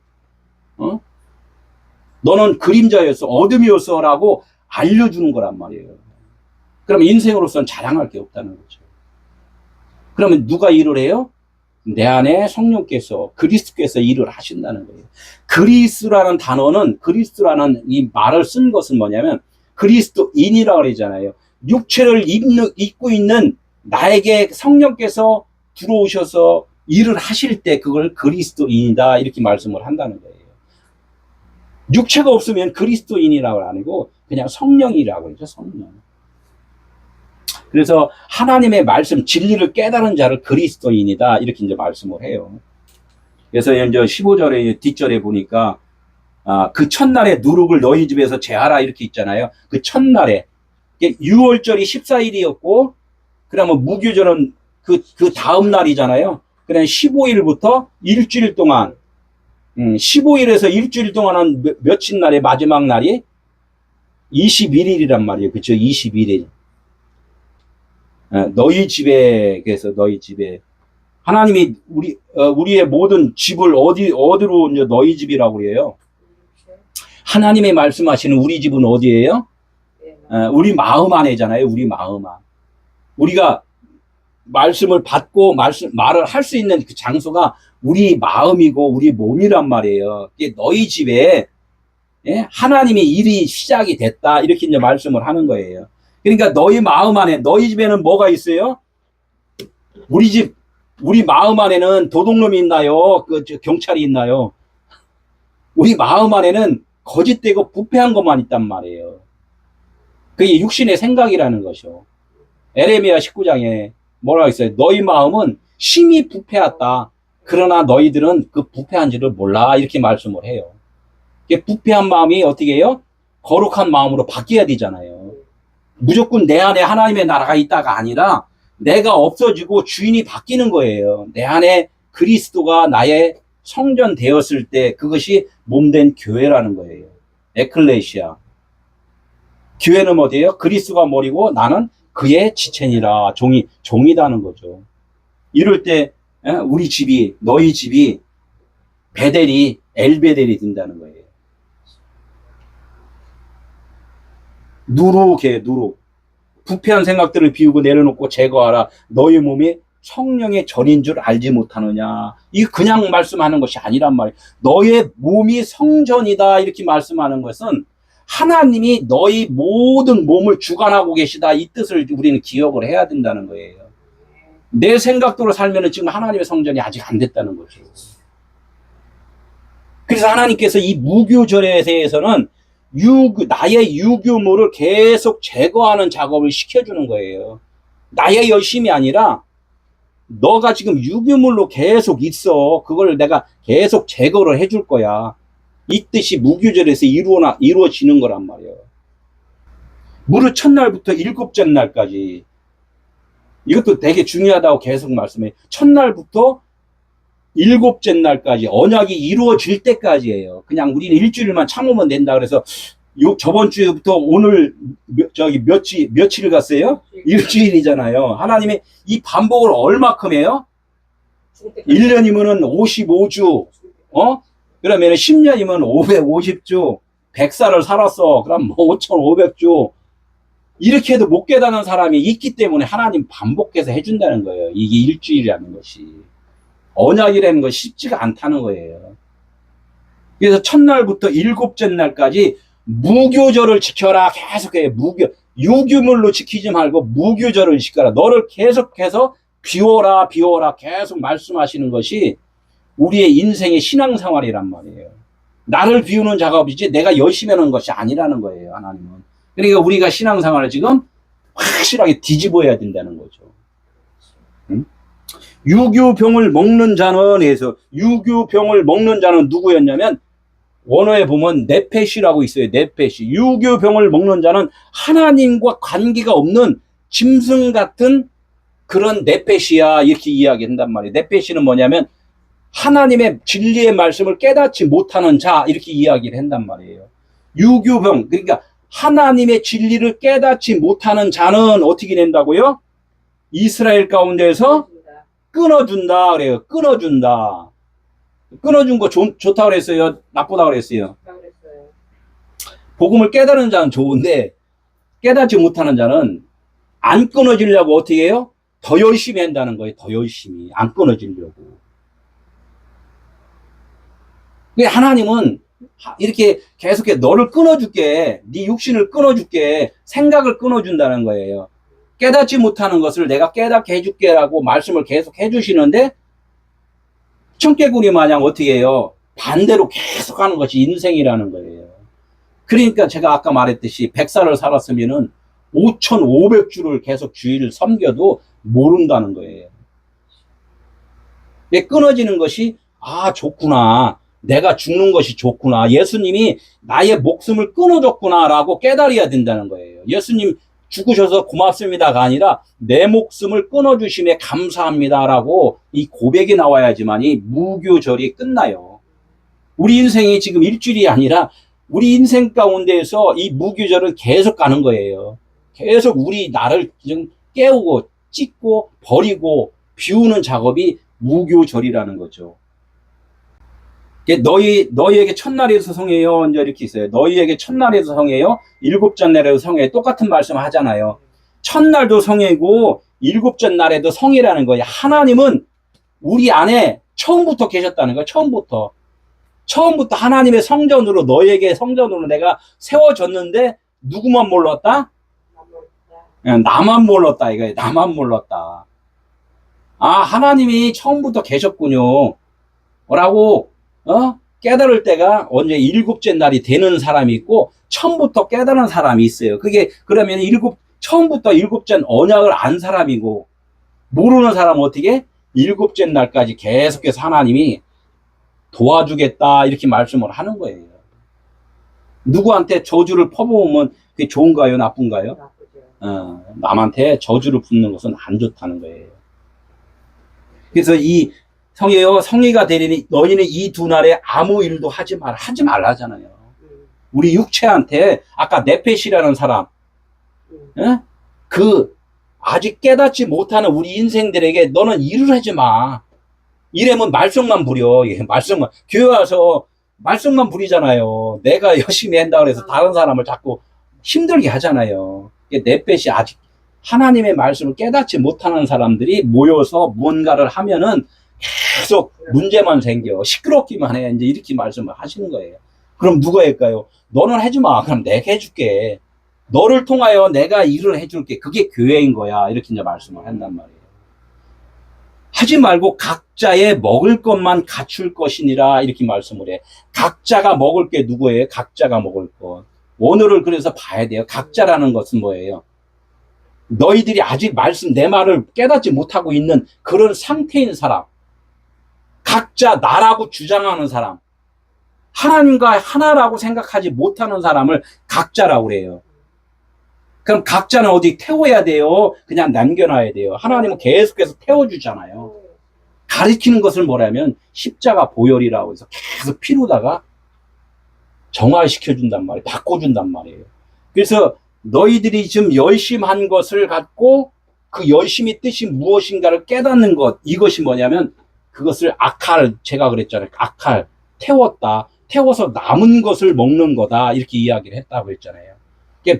너는 그림자였어. 어둠이었어. 라고 알려주는 거란 말이에요. 그럼 인생으로서는 자랑할 게 없다는 거죠. 그러면 누가 일을 해요? 내 안에 성령께서 그리스도께서 일을 하신다는 거예요. 그리스도라는 단어는 그리스도라는 이 말을 쓴 것은 뭐냐면 그리스도인이라고 그러잖아요. 육체를 입고 있는 나에게 성령께서 들어오셔서 일을 하실 때 그걸 그리스도인이다 이렇게 말씀을 한다는 거예요. 육체가 없으면 그리스도인이라고 아니고 그냥 성령이라고 그러죠. 성령. 그래서 하나님의 말씀 진리를 깨달은 자를 그리스도인이다 이렇게 이제 말씀을 해요. 그래서 이제 15절에 뒷절에 보니까 그 첫날에 누룩을 너희 집에서 제하라 이렇게 있잖아요. 그 첫날에 6월절이 14일이었고 그러면 무교절은 그 다음 날이잖아요. 그냥 15일부터 일주일 동안 15일에서 일주일 동안은 며칠 날에 마지막 날이 21일이란 말이에요. 그렇죠? 21일. 너희 집에 그래서 너희 집에 하나님이 우리의 모든 집을 어디로 이제 너희 집이라고 그래요. 하나님의 말씀하시는 우리 집은 어디예요? 우리 마음 안에잖아요. 우리 마음 안. 우리가 말씀을 받고 말을 할 수 있는 그 장소가 우리 마음이고 우리 몸이란 말이에요. 너희 집에 하나님의 일이 시작이 됐다 이렇게 이제 말씀을 하는 거예요. 그러니까 너희 마음 안에 너희 집에는 뭐가 있어요? 우리 마음 안에는 도둑놈이 있나요? 경찰이 있나요? 우리 마음 안에는 거짓되고 부패한 것만 있단 말이에요. 그게 육신의 생각이라는 것이요. 에레미야 19장에 뭐라고 했어요? 너희 마음은 심히 부패하다. 그러나 너희들은 그 부패한지를 몰라. 이렇게 말씀을 해요. 부패한 마음이 어떻게 해요? 거룩한 마음으로 바뀌어야 되잖아요. 무조건 내 안에 하나님의 나라가 있다가 아니라 내가 없어지고 주인이 바뀌는 거예요. 내 안에 그리스도가 나의 성전 되었을 때 그것이 몸된 교회라는 거예요. 에클레시아. 교회는 어디예요? 그리스도가 머리고 나는 그의 지체니라. 종이다는 거죠. 이럴 때 우리 집이 너희 집이 베델이 엘베델이 된다는 거예요. 누룩. 부패한 생각들을 비우고 내려놓고 제거하라. 너희 몸이 성령의 전인 줄 알지 못하느냐. 이게 그냥 말씀하는 것이 아니란 말이에요. 너의 몸이 성전이다 이렇게 말씀하는 것은 하나님이 너희 모든 몸을 주관하고 계시다 이 뜻을 우리는 기억을 해야 된다는 거예요. 내 생각대로 살면 지금 하나님의 성전이 아직 안 됐다는 거죠. 그래서 하나님께서 이 무교절에 대해서는 나의 유교물을 계속 제거하는 작업을 시켜주는 거예요. 나의 열심이 아니라 너가 지금 유교물로 계속 있어. 그걸 내가 계속 제거를 해줄 거야. 이 뜻이 무교절에서 이루어지는 거란 말이에요. 무릇 첫날부터 일곱째 날까지. 이것도 되게 중요하다고 계속 말씀해요. 첫날부터 일곱째 날까지 언약이 이루어질 때까지예요. 그냥 우리는 일주일만 참으면 된다. 그래서 저번 주부터 오늘 며칠 갔어요? 일주일이잖아요. 하나님이 이 반복을 얼마큼 해요? 1년이면은 55주, 그러면 10년이면 550주, 100살을 살았어. 그럼 5500주. 이렇게 해도 못 깨닫는 사람이 있기 때문에 하나님 반복해서 해준다는 거예요. 이게 일주일이라는 것이. 언약이라는 것이 쉽지가 않다는 거예요. 그래서 첫날부터 일곱째 날까지 무교절을 지켜라. 계속해요. 유교물로 지키지 말고 무교절을 지켜라. 너를 계속해서 비워라 계속 말씀하시는 것이 우리의 인생의 신앙생활이란 말이에요. 나를 비우는 작업이지 내가 열심히 하는 것이 아니라는 거예요. 하나님은. 그러니까 우리가 신앙생활을 지금 확실하게 뒤집어야 된다는 거죠. 응? 유교병을 먹는 자는 누구였냐면 원어에 보면 네페시라고 있어요. 네페시. 유교병을 먹는 자는 하나님과 관계가 없는 짐승 같은 그런 네페시야 이렇게 이야기한단 말이에요. 네페시는 뭐냐면 하나님의 진리의 말씀을 깨닫지 못하는 자 이렇게 이야기를 한단 말이에요. 유교병 그러니까 하나님의 진리를 깨닫지 못하는 자는 어떻게 된다고요? 이스라엘 가운데서 끊어준다 그래요. 끊어준다. 끊어준 거 좋다고 그랬어요? 나쁘다고 그랬어요? 복음을 깨달은 자는 좋은데 깨닫지 못하는 자는 안 끊어지려고 어떻게 해요? 더 열심히 한다는 거예요. 더 열심히. 안 끊어지려고. 하나님은 이렇게 계속해 너를 끊어줄게. 네 육신을 끊어줄게. 생각을 끊어준다는 거예요. 깨닫지 못하는 것을 내가 깨닫게 해줄게라고 말씀을 계속 해주시는데 청개구리 마냥 어떻게 해요? 반대로 계속 하는 것이 인생이라는 거예요. 그러니까 제가 아까 말했듯이 100살을 살았으면은 5,500주를 계속 주의를 섬겨도 모른다는 거예요. 끊어지는 것이 좋구나. 내가 죽는 것이 좋구나. 예수님이 나의 목숨을 끊어줬구나 라고 깨달아야 된다는 거예요. 예수님 죽으셔서 고맙습니다가 아니라 내 목숨을 끊어주심에 감사합니다 라고 이 고백이 나와야지만이 무교절이 끝나요. 우리 인생이 지금 일주일이 아니라 우리 인생 가운데에서 이 무교절은 계속 가는 거예요. 계속 우리 나를 깨우고 찢고 버리고 비우는 작업이 무교절이라는 거죠. 너희에게 첫날에서 성해요. 이제 이렇게 있어요. 너희에게 첫날에서 성해요. 일곱째 날에도 성해. 똑같은 말씀 하잖아요. 첫날도 성해고 일곱째 날에도 성이라는 거예요. 하나님은 우리 안에 처음부터 계셨다는 거예요. 처음부터 하나님의 성전으로 너희에게 성전으로 내가 세워졌는데 누구만 몰랐다? 나만 몰랐다 이거예요. 나만 몰랐다. 하나님이 처음부터 계셨군요. 라고 깨달을 때가 언제 일곱째 날이 되는 사람이 있고 처음부터 깨달은 사람이 있어요. 그게 그러면 처음부터 일곱째 언약을 안 사람이고 모르는 사람은 어떻게 일곱째 날까지 계속해서 하나님이 도와주겠다 이렇게 말씀을 하는 거예요. 누구한테 저주를 퍼부으면 그게 좋은가요? 나쁜가요? 남한테 저주를 붓는 것은 안 좋다는 거예요. 그래서 이 성의가 되리니 너희는 이 두 날에 아무 일도 하지 말라잖아요. 우리 육체한테 아까 네페시라는 사람 아직 깨닫지 못하는 우리 인생들에게 너는 일을 하지 마. 이러면 말썽만 부려. 말썽만. 교회 와서 말썽만 부리잖아요. 내가 열심히 한다고 해서 다른 사람을 자꾸 힘들게 하잖아요. 네펫이 아직 하나님의 말씀을 깨닫지 못하는 사람들이 모여서 뭔가를 하면은 계속 문제만 생겨. 시끄럽기만 해. 이제 이렇게 말씀을 하시는 거예요. 그럼 누가 할까요? 너는 하지 마. 그럼 내가 해줄게. 너를 통하여 내가 일을 해줄게. 그게 교회인 거야. 이렇게 이제 말씀을 한단 말이에요. 하지 말고 각자의 먹을 것만 갖출 것이니라 이렇게 말씀을 해. 각자가 먹을 게 누구예요? 각자가 먹을 것. 오늘을 그래서 봐야 돼요. 각자라는 것은 뭐예요? 너희들이 아직 내 말을 깨닫지 못하고 있는 그런 상태인 사람. 각자 나라고 주장하는 사람. 하나님과 하나라고 생각하지 못하는 사람을 각자라고 그래요. 그럼 각자는 어디 태워야 돼요? 그냥 남겨놔야 돼요. 하나님은 계속해서 태워주잖아요. 가리키는 것을 뭐라면 십자가 보혈이라고 해서 계속 피로다가 정화시켜준단 말이에요. 바꿔준단 말이에요. 그래서 너희들이 지금 열심한 것을 갖고 그 열심히 뜻이 무엇인가를 깨닫는 것, 이것이 뭐냐면 그것을 제가 그랬잖아요. 태웠다. 태워서 남은 것을 먹는 거다. 이렇게 이야기를 했다고 했잖아요.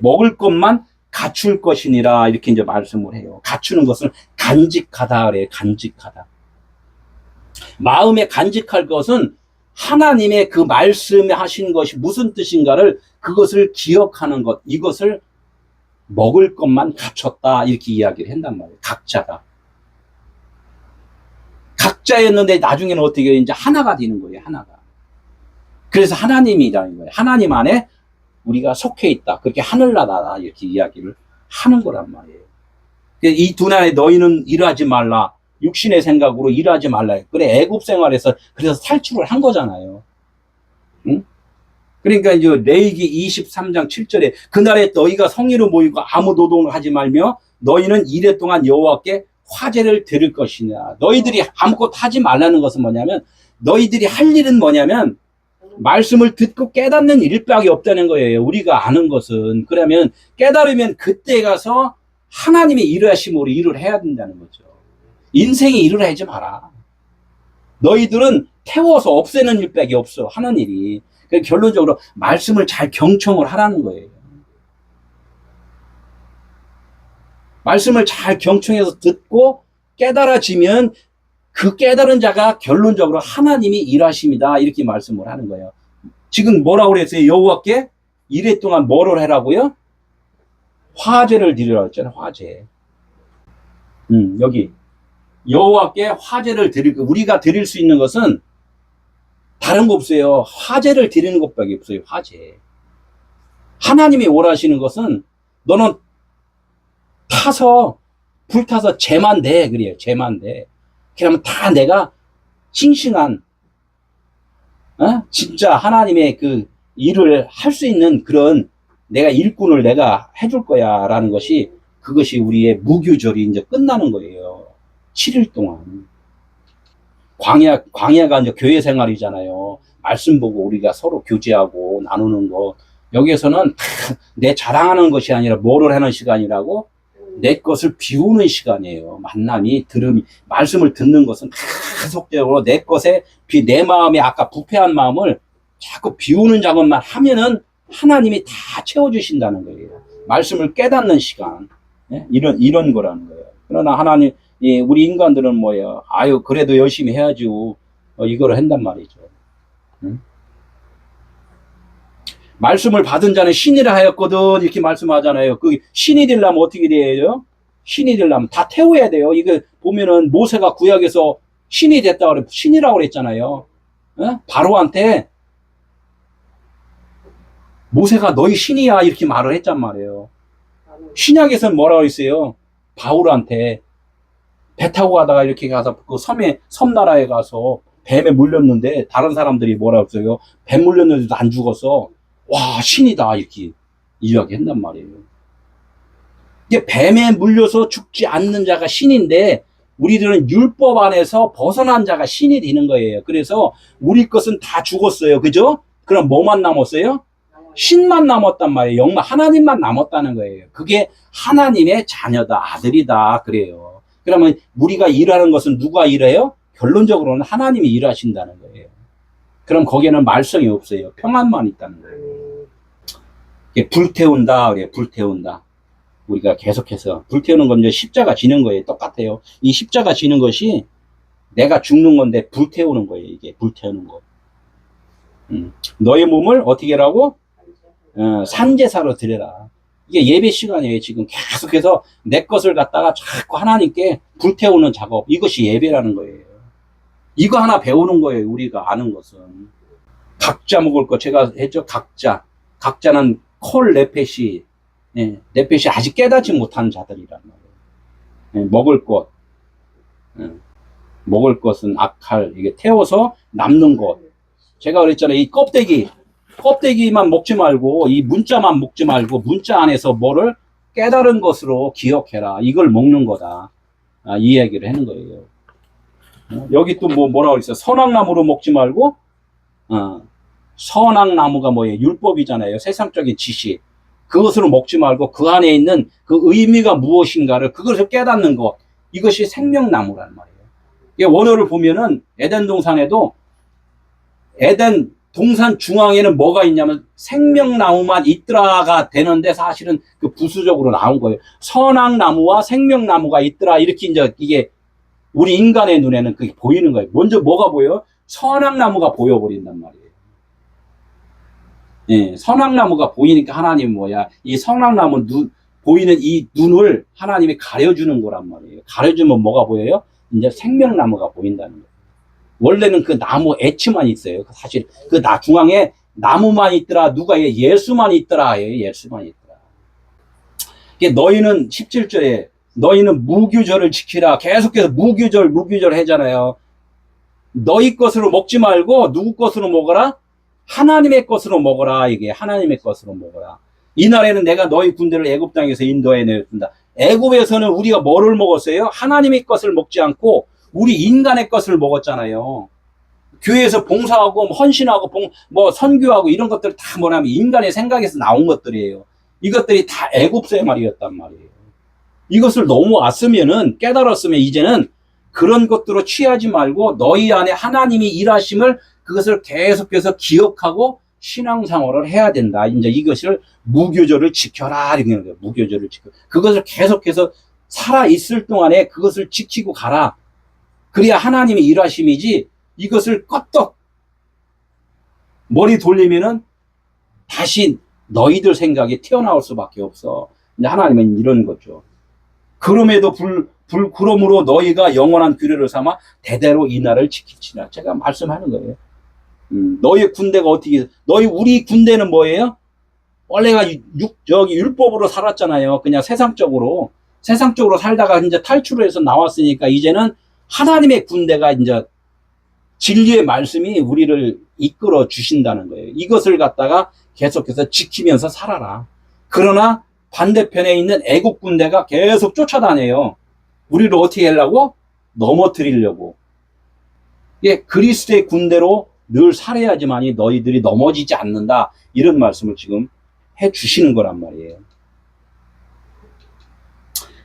먹을 것만 갖출 것이니라 이렇게 이제 말씀을 해요. 갖추는 것을 간직하다 그래요. 간직하다. 마음에 간직할 것은 하나님의 그 말씀하신 것이 무슨 뜻인가를 그것을 기억하는 것, 이것을 먹을 것만 갖췄다 이렇게 이야기를 한단 말이에요. 각자였는데 나중에는 어떻게 이제 하나가 되는 거예요. 하나가. 그래서 하나님이라는 거예요. 하나님 안에 우리가 속해 있다. 그렇게 하늘나라다 이렇게 이야기를 하는 거란 말이에요. 이 두 날에 너희는 일하지 말라. 육신의 생각으로 일하지 말라. 그래 애굽 생활에서 그래서 탈출을 한 거잖아요. 응? 그러니까 이제 레위기 23장 7절에 그날에 너희가 성의로 모이고 아무 노동을 하지 말며 너희는 이래 동안 여호와께 화제를 드릴 것이냐. 너희들이 아무것도 하지 말라는 것은 뭐냐면 너희들이 할 일은 뭐냐면 말씀을 듣고 깨닫는 일밖에 없다는 거예요. 우리가 아는 것은. 그러면 깨달으면 그때 가서 하나님의 일하심으로 일을 해야 된다는 거죠. 인생에 일을 하지 마라. 너희들은 태워서 없애는 일밖에 없어. 하는 일이. 그러니까 결론적으로 말씀을 잘 경청을 하라는 거예요. 말씀을 잘 경청해서 듣고 깨달아지면 그 깨달은 자가 결론적으로 하나님이 일하십니다. 이렇게 말씀을 하는 거예요. 지금 뭐라고 그랬어요? 여호와께 이래 동안 뭐를 하라고요? 화제를 드리라고 했잖아요. 화제. 여기 여호와께 화제를 드릴, 우리가 드릴 수 있는 것은 다른 거 없어요. 화제를 드리는 것밖에 없어요. 화제. 하나님이 원하시는 것은 너는 타서 불타서 재만 돼. 그래요. 재만 돼. 그러면 다 내가 싱싱한 진짜 하나님의 그 일을 할 수 있는 그런 내가 일꾼을 내가 해줄 거야 라는 것이, 그것이 우리의 무교절이 이제 끝나는 거예요. 7일 동안. 광야가 이제 교회 생활이잖아요. 말씀 보고 우리가 서로 교제하고 나누는 거. 여기에서는 내 자랑하는 것이 아니라 뭐를 하는 시간이라고? 내 것을 비우는 시간이에요. 만남이, 들음이, 말씀을 듣는 것은 계속적으로 내 것에, 내 마음에 아까 부패한 마음을 자꾸 비우는 작업만 하면은 하나님이 다 채워주신다는 거예요. 말씀을 깨닫는 시간. 이런 거라는 거예요. 그러나 하나님, 우리 인간들은 뭐예요? 아유, 그래도 열심히 해야죠. 이거를 한단 말이죠. 응? 말씀을 받은 자는 신이라 하였거든. 이렇게 말씀하잖아요. 그 신이 되려면 어떻게 돼요? 신이 되려면 다 태워야 돼요. 이거 보면은 모세가 구약에서 신이 됐다고 그래. 신이라고 그랬잖아요. 바로한테 모세가 너희 신이야 이렇게 말을 했단 말이에요. 신약에서는 뭐라고 했어요? 바울한테 배 타고 가다가 이렇게 가서 그 섬나라에 가서 뱀에 물렸는데 다른 사람들이 뭐라고 했어요? 뱀 물렸는데도 안 죽었어. 와, 신이다 이렇게 이야기했단 말이에요. 이게 뱀에 물려서 죽지 않는 자가 신인데 우리들은 율법 안에서 벗어난 자가 신이 되는 거예요. 그래서 우리 것은 다 죽었어요. 그죠? 그럼 뭐만 남았어요? 신만 남았단 말이에요. 영만 하나님만 남았다는 거예요. 그게 하나님의 자녀다, 아들이다 그래요. 그러면 우리가 일하는 것은 누가 일해요? 결론적으로는 하나님이 일하신다는 거예요. 그럼 거기에는 말썽이 없어요. 평안만 있다는 거예요. 불태운다 그래요. 불태운다. 우리가 계속해서 불태우는 건 이제 십자가 지는 거예요. 똑같아요. 이 십자가 지는 것이 내가 죽는 건데 불태우는 거예요. 이게 불태우는 거. 너의 몸을 어떻게 하라고? 산제사로 드려라. 이게 예배 시간이에요. 지금 계속해서 내 것을 갖다가 자꾸 하나님께 불태우는 작업. 이것이 예배라는 거예요. 이거 하나 배우는 거예요. 우리가 아는 것은. 각자 먹을 것 제가 했죠. 각자는 콜 네펫이, 네펫이 아직 깨닫지 못한 자들이란 말이에요. 먹을 것은 악할, 이게 태워서 남는 것. 제가 그랬잖아요. 이 껍데기만 먹지 말고, 이 문자만 먹지 말고, 문자 안에서 뭐를 깨달은 것으로 기억해라. 이걸 먹는 거다. 이 얘기를 하는 거예요. 여기 또 뭐라고 그랬어요? 선악나무로 먹지 말고, 선악나무가 뭐예요? 율법이잖아요. 세상적인 지식. 그것으로 먹지 말고 그 안에 있는 그 의미가 무엇인가를 그것을 깨닫는 것. 이것이 생명나무란 말이에요. 이게 원어를 보면은 에덴 동산에도 에덴 동산 중앙에는 뭐가 있냐면 생명나무만 있더라가 되는데 사실은 그 부수적으로 나온 거예요. 선악나무와 생명나무가 있더라. 이렇게 이제 이게 우리 인간의 눈에는 그게 보이는 거예요. 먼저 뭐가 보여요? 선악나무가 보여버린단 말이에요. 예, 선악나무가 보이니까 하나님은 뭐야? 이 선악나무 보이는 이 눈을 하나님이 가려주는 거란 말이에요. 가려주면 뭐가 보여요? 이제 생명나무가 보인다는 거예요. 원래는 그 나무 애치만 있어요. 사실 그 중앙에 나무만 있더라. 누가 예수만 있더라. 예수만 있더라. 이게 너희는 17절에 너희는 무교절을 지키라. 계속해서 무교절 하잖아요. 너희 것으로 먹지 말고 누구 것으로 먹어라? 하나님의 것으로 먹어라. 이게 하나님의 것으로 먹어라. 이날에는 내가 너희 군대를 애굽 땅에서 인도해 내었습니다. 애굽에서는 우리가 뭐를 먹었어요? 하나님의 것을 먹지 않고 우리 인간의 것을 먹었잖아요. 교회에서 봉사하고 헌신하고 선교하고 이런 것들 다 뭐냐면 인간의 생각에서 나온 것들이에요. 이것들이 다 애굽 생활이었단 말이에요. 이것을 넘어왔으면은 깨달았으면 이제는 그런 것들로 취하지 말고 너희 안에 하나님이 일하심을 그것을 계속해서 기억하고 신앙생활을 해야 된다. 이제 이것을 무교절을 지켜라. 이런 거예요. 무교절을 지켜. 그것을 계속해서 살아있을 동안에 그것을 지키고 가라. 그래야 하나님의 일하심이지, 이것을 껐떡 머리 돌리면은 다시 너희들 생각이 튀어나올 수밖에 없어. 이제 하나님은 이런 거죠. 그럼에도 그러므로 너희가 영원한 규례를 삼아 대대로 이 날을 지킬지라. 제가 말씀하는 거예요. 너희 군대가 어떻게, 우리 군대는 뭐예요? 원래가 저기 율법으로 살았잖아요. 그냥 세상적으로 살다가 이제 탈출을 해서 나왔으니까 이제는 하나님의 군대가 이제 진리의 말씀이 우리를 이끌어 주신다는 거예요. 이것을 갖다가 계속해서 지키면서 살아라. 그러나 반대편에 있는 애국 군대가 계속 쫓아다녀요. 우리를 어떻게 하려고? 넘어뜨리려고. 예, 그리스도의 군대로 늘 살아야지만이 너희들이 넘어지지 않는다. 이런 말씀을 지금 해 주시는 거란 말이에요.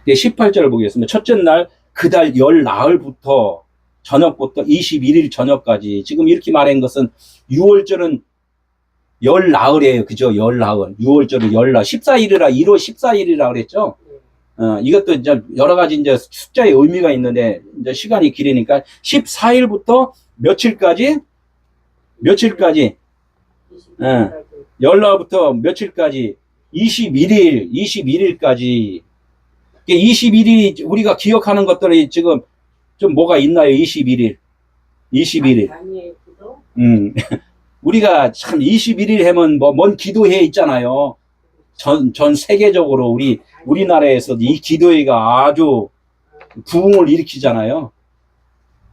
18절을 보겠습니다. 첫째 날, 그달 열 나흘부터 저녁부터 21일 저녁까지. 지금 이렇게 말한 것은 6월절은 열 나흘이에요. 그죠? 열 나흘. 6월절은 열 나흘. 14일이라 1월 14일이라 그랬죠? 이것도 이제 여러 가지 이제 숫자의 의미가 있는데, 이제 시간이 길으니까 14일부터 며칠까지? 열 나흘부터 며칠까지? 21일까지. 21일이 우리가 기억하는 것들이 지금 좀 뭐가 있나요? 21일. 우리가 참 21일 하면 뭔 기도회 있잖아요. 전 세계적으로 우리나라에서 이 기도회가 아주 부흥을 일으키잖아요.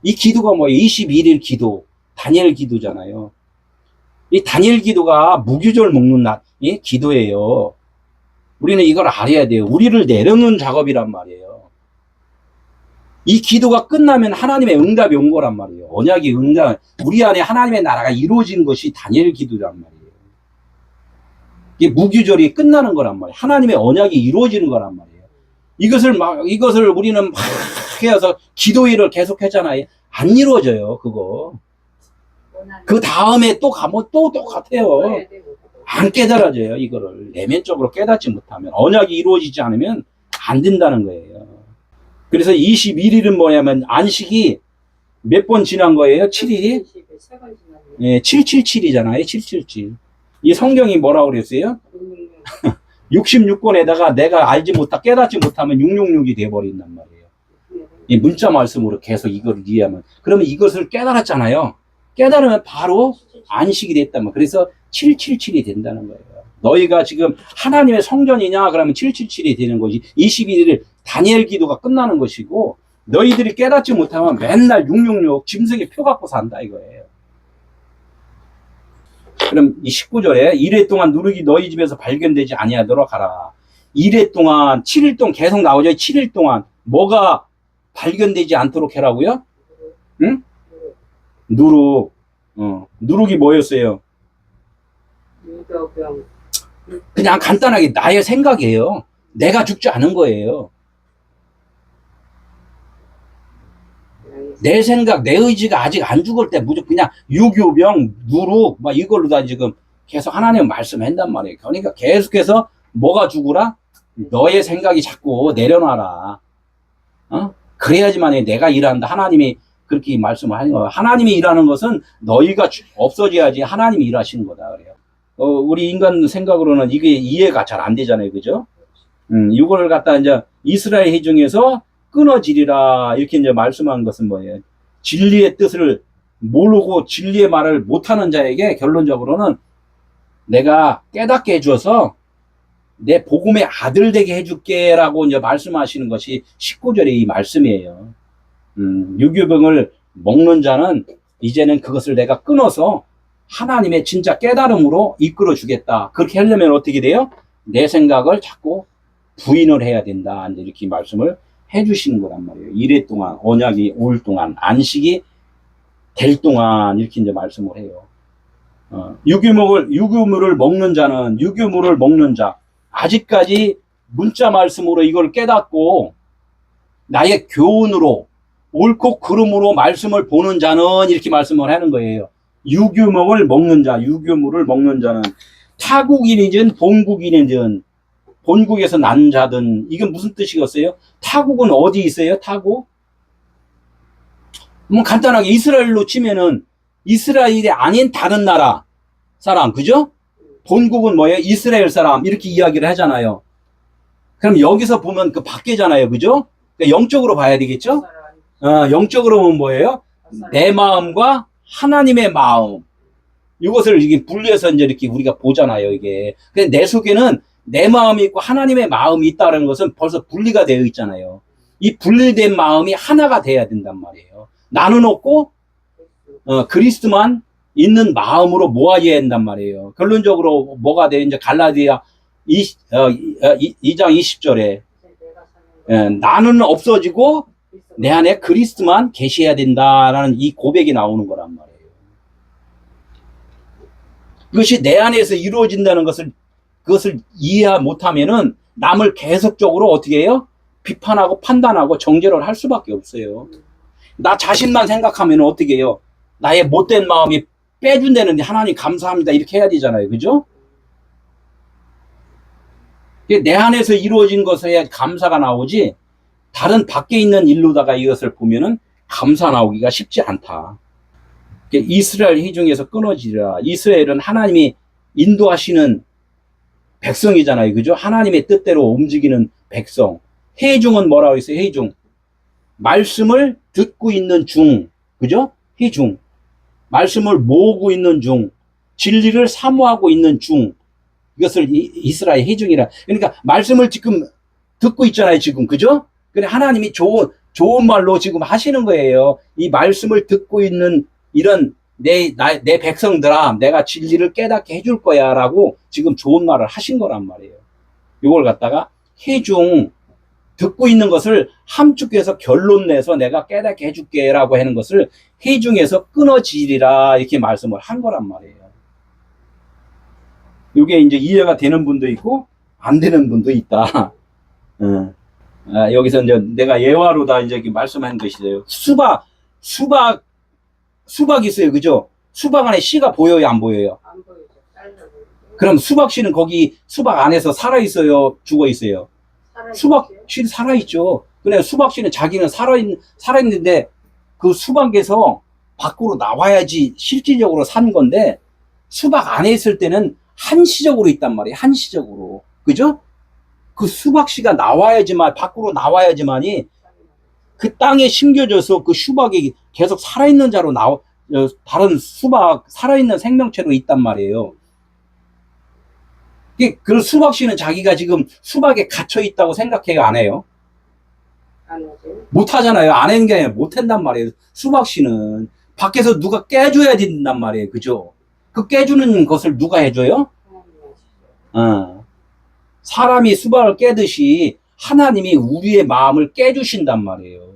이 기도가 뭐예요? 21일 기도, 다니엘 기도잖아요. 이 다니엘 기도가 무교절 먹는 이 기도예요. 우리는 이걸 알아야 돼요. 우리를 내려놓는 작업이란 말이에요. 이 기도가 끝나면 하나님의 응답이 온 거란 말이에요. 언약이 우리 안에 하나님의 나라가 이루어진 것이 다니엘 기도란 말이에요. 이게 무교절이 끝나는 거란 말이에요. 하나님의 언약이 이루어지는 거란 말이에요. 이것을 우리는 막 해서 기도회를 계속 했잖아요. 안 이루어져요, 그거. 그 다음에 또 가면 또 똑같아요. 안 깨달아져요, 이거를. 내면적으로 깨닫지 못하면. 언약이 이루어지지 않으면 안 된다는 거예요. 그래서 21일은 뭐냐면, 안식이 몇 번 지난 거예요? 7일이? 예, 777이잖아요, 777. 이 성경이 뭐라고 그랬어요? 66권에다가 내가 깨닫지 못하면 666이 돼버린단 말이에요. 이 문자 말씀으로 계속 이걸 이해하면. 그러면 이것을 깨달았잖아요. 깨달으면 바로 안식이 됐단 말이에요. 그래서 777이 된다는 거예요. 너희가 지금 하나님의 성전이냐? 그러면 777이 되는 것이 21일 다니엘 기도가 끝나는 것이고, 너희들이 깨닫지 못하면 맨날 666 짐승의 표 갖고 산다 이거예요. 그럼 이 19절에 이래 동안 누룩이 너희 집에서 발견되지 아니하도록 하라. 이래 동안 7일 동안 계속 나오죠. 7일 동안 뭐가 발견되지 않도록 해라고요? 응? 누룩. 누룩이 뭐였어요? 그냥 간단하게 나의 생각이에요. 내가 죽지 않은 거예요. 내 생각, 내 의지가 아직 안 죽을 때 무조건 그냥 유교병, 누룩, 막 이걸로 다 지금 계속 하나님 말씀한단 말이에요. 그러니까 계속해서 뭐가 죽으라? 너의 생각이 자꾸 내려놔라. 그래야지만 내가 일한다. 하나님이 그렇게 말씀을 하는 거예요. 하나님이 일하는 것은 너희가 없어져야지 하나님이 일하시는 거다. 그래요. 우리 인간 생각으로는 이게 이해가 잘 안 되잖아요. 그죠? 이걸 갖다 이제 이스라엘 회중에서 끊어지리라 이렇게 이제 말씀한 것은 뭐예요? 진리의 뜻을 모르고 진리의 말을 못하는 자에게 결론적으로는 내가 깨닫게 해줘서 내 복음의 아들 되게 해줄게 라고 이제 말씀하시는 것이 19절의 이 말씀이에요. 유교병을 먹는 자는 이제는 그것을 내가 끊어서 하나님의 진짜 깨달음으로 이끌어 주겠다. 그렇게 하려면 어떻게 돼요? 내 생각을 자꾸 부인을 해야 된다. 이렇게 말씀을 해주시는 거란 말이에요. 이래 동안, 언약이 올 동안, 안식이 될 동안, 이렇게 이제 말씀을 해요. 유교물을 먹는 자는, 유교물을 먹는 자, 아직까지 문자 말씀으로 이걸 깨닫고, 나의 교훈으로, 옳고 그름으로 말씀을 보는 자는, 이렇게 말씀을 하는 거예요. 유교물을 먹는 자, 유교물을 먹는 자는, 타국인이든 본국인이든, 본국에서 난 자든, 이게 무슨 뜻이겠어요? 타국은 어디 있어요? 타국? 뭐 간단하게 이스라엘로 치면은 이스라엘이 아닌 다른 나라 사람, 그죠? 본국은 뭐예요? 이스라엘 사람, 이렇게 이야기를 하잖아요. 그럼 여기서 보면 그 밖에잖아요, 그죠? 그러니까 영적으로 봐야 되겠죠? 영적으로 보면 뭐예요? 내 마음과 하나님의 마음. 이것을 이게 분리해서 이제 이렇게 우리가 보잖아요, 이게. 근데 내 속에는 내 마음이 있고 하나님의 마음이 있다는 것은 벌써 분리가 되어 있잖아요. 이 분리된 마음이 하나가 돼야 된단 말이에요. 나는 없고, 그리스도만 있는 마음으로 모아져야 된단 말이에요. 결론적으로 뭐가 돼요? 이제 갈라디아 2장 20절에, 나는 없어지고 내 안에 그리스도만 계셔야 된다라는 이 고백이 나오는 거란 말이에요. 이것이 내 안에서 이루어진다는 그것을 이해 못하면은 남을 계속적으로 어떻게 해요? 비판하고 판단하고 정죄를 할 수밖에 없어요. 나 자신만 생각하면 어떻게 해요? 나의 못된 마음이 빼준다는데 하나님 감사합니다 이렇게 해야 되잖아요, 그죠? 내 안에서 이루어진 것에 감사가 나오지, 다른 밖에 있는 일로다가 이것을 보면은 감사 나오기가 쉽지 않다. 이스라엘 회중에서 끊어지라. 이스라엘은 하나님이 인도하시는 백성이잖아요, 그죠? 하나님의 뜻대로 움직이는 백성. 회중은 뭐라고 했어요? 회중. 말씀을 듣고 있는 중, 그죠? 회중. 말씀을 모으고 있는 중, 진리를 사모하고 있는 중. 이것을 이스라엘 회중이라. 그러니까 말씀을 지금 듣고 있잖아요, 지금, 그죠? 근데 하나님이 좋은 말로 지금 하시는 거예요. 이 말씀을 듣고 있는 이런 내 백성들아, 내가 진리를 깨닫게 해줄 거야 라고 지금 좋은 말을 하신 거란 말이에요. 이걸 갖다가 회중, 듣고 있는 것을 함축해서 결론 내서 내가 깨닫게 해줄게 라고 하는 것을 회중에서 끊어지리라 이렇게 말씀을 한 거란 말이에요. 이게 이제 이해가 되는 분도 있고 안 되는 분도 있다. 여기서 이제 내가 예화로다 이제 말씀한 것이래요. 수박 있어요, 그죠? 수박 안에 씨가 보여요, 안 보여요? 안 보이죠. 잘라 보이죠. 그럼 수박 씨는 거기 수박 안에서 살아 있어요, 죽어 있어요? 수박 씨는 살아 있죠. 근데 수박 씨는 자기는 살아 있는데 그 수박에서 밖으로 나와야지 실질적으로 산 건데, 수박 안에 있을 때는 한시적으로 있단 말이에요. 한시적으로. 그죠? 그 수박 씨가 나와야지만, 밖으로 나와야지만이 그 땅에 심겨져서 그 수박이 계속 살아있는 자로 다른 수박, 살아있는 생명체로 있단 말이에요. 그 수박 씨는 자기가 지금 수박에 갇혀 있다고 생각해요? 안 해요? 안 하죠. 못 하잖아요. 안 하는 게 아니라 못 한단 말이에요. 수박 씨는 밖에서 누가 깨줘야 된단 말이에요. 그죠? 그 깨주는 것을 누가 해줘요? 사람이 수박을 깨듯이 하나님이 우리의 마음을 깨주신단 말이에요.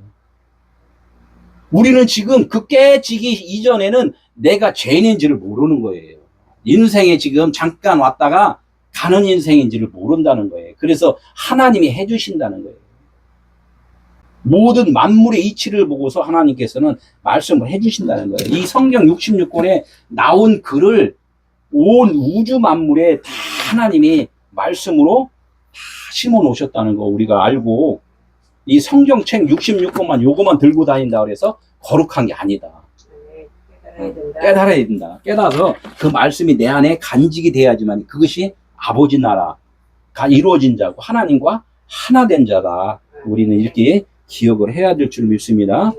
우리는 지금 그 깨지기 이전에는 내가 죄인인지를 모르는 거예요. 인생에 지금 잠깐 왔다가 가는 인생인지를 모른다는 거예요. 그래서 하나님이 해주신다는 거예요. 모든 만물의 이치를 보고서 하나님께서는 말씀을 해주신다는 거예요. 이 성경 66권에 나온 글을 온 우주 만물에 다 하나님이 말씀으로 다 심어 놓으셨다는 거 우리가 알고, 이 성경책 66권만 요거만 들고 다닌다 그래서 거룩한 게 아니다. 깨달아야 된다. 깨달아서 그 말씀이 내 안에 간직이 돼야지만 그것이 아버지 나라가 이루어진 자고 하나님과 하나 된 자다. 우리는 이렇게 기억을 해야 될 줄 믿습니다.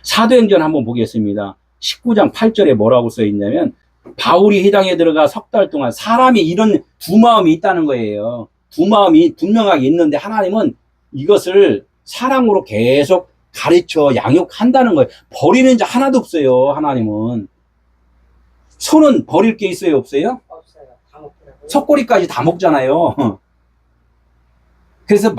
사도행전 한번 보겠습니다. 19장 8절에 뭐라고 써 있냐면, 바울이 회당에 들어가 석 달 동안, 사람이 이런 두 마음이 있다는 거예요. 두 마음이 분명하게 있는데 하나님은 이것을 사랑으로 계속 가르쳐 양육한다는 거예요. 버리는 자 하나도 없어요. 하나님은. 손은 버릴 게 있어요, 없어요? 없어요. 다 먹더라고요. 석고리까지 다 먹잖아요. 그래서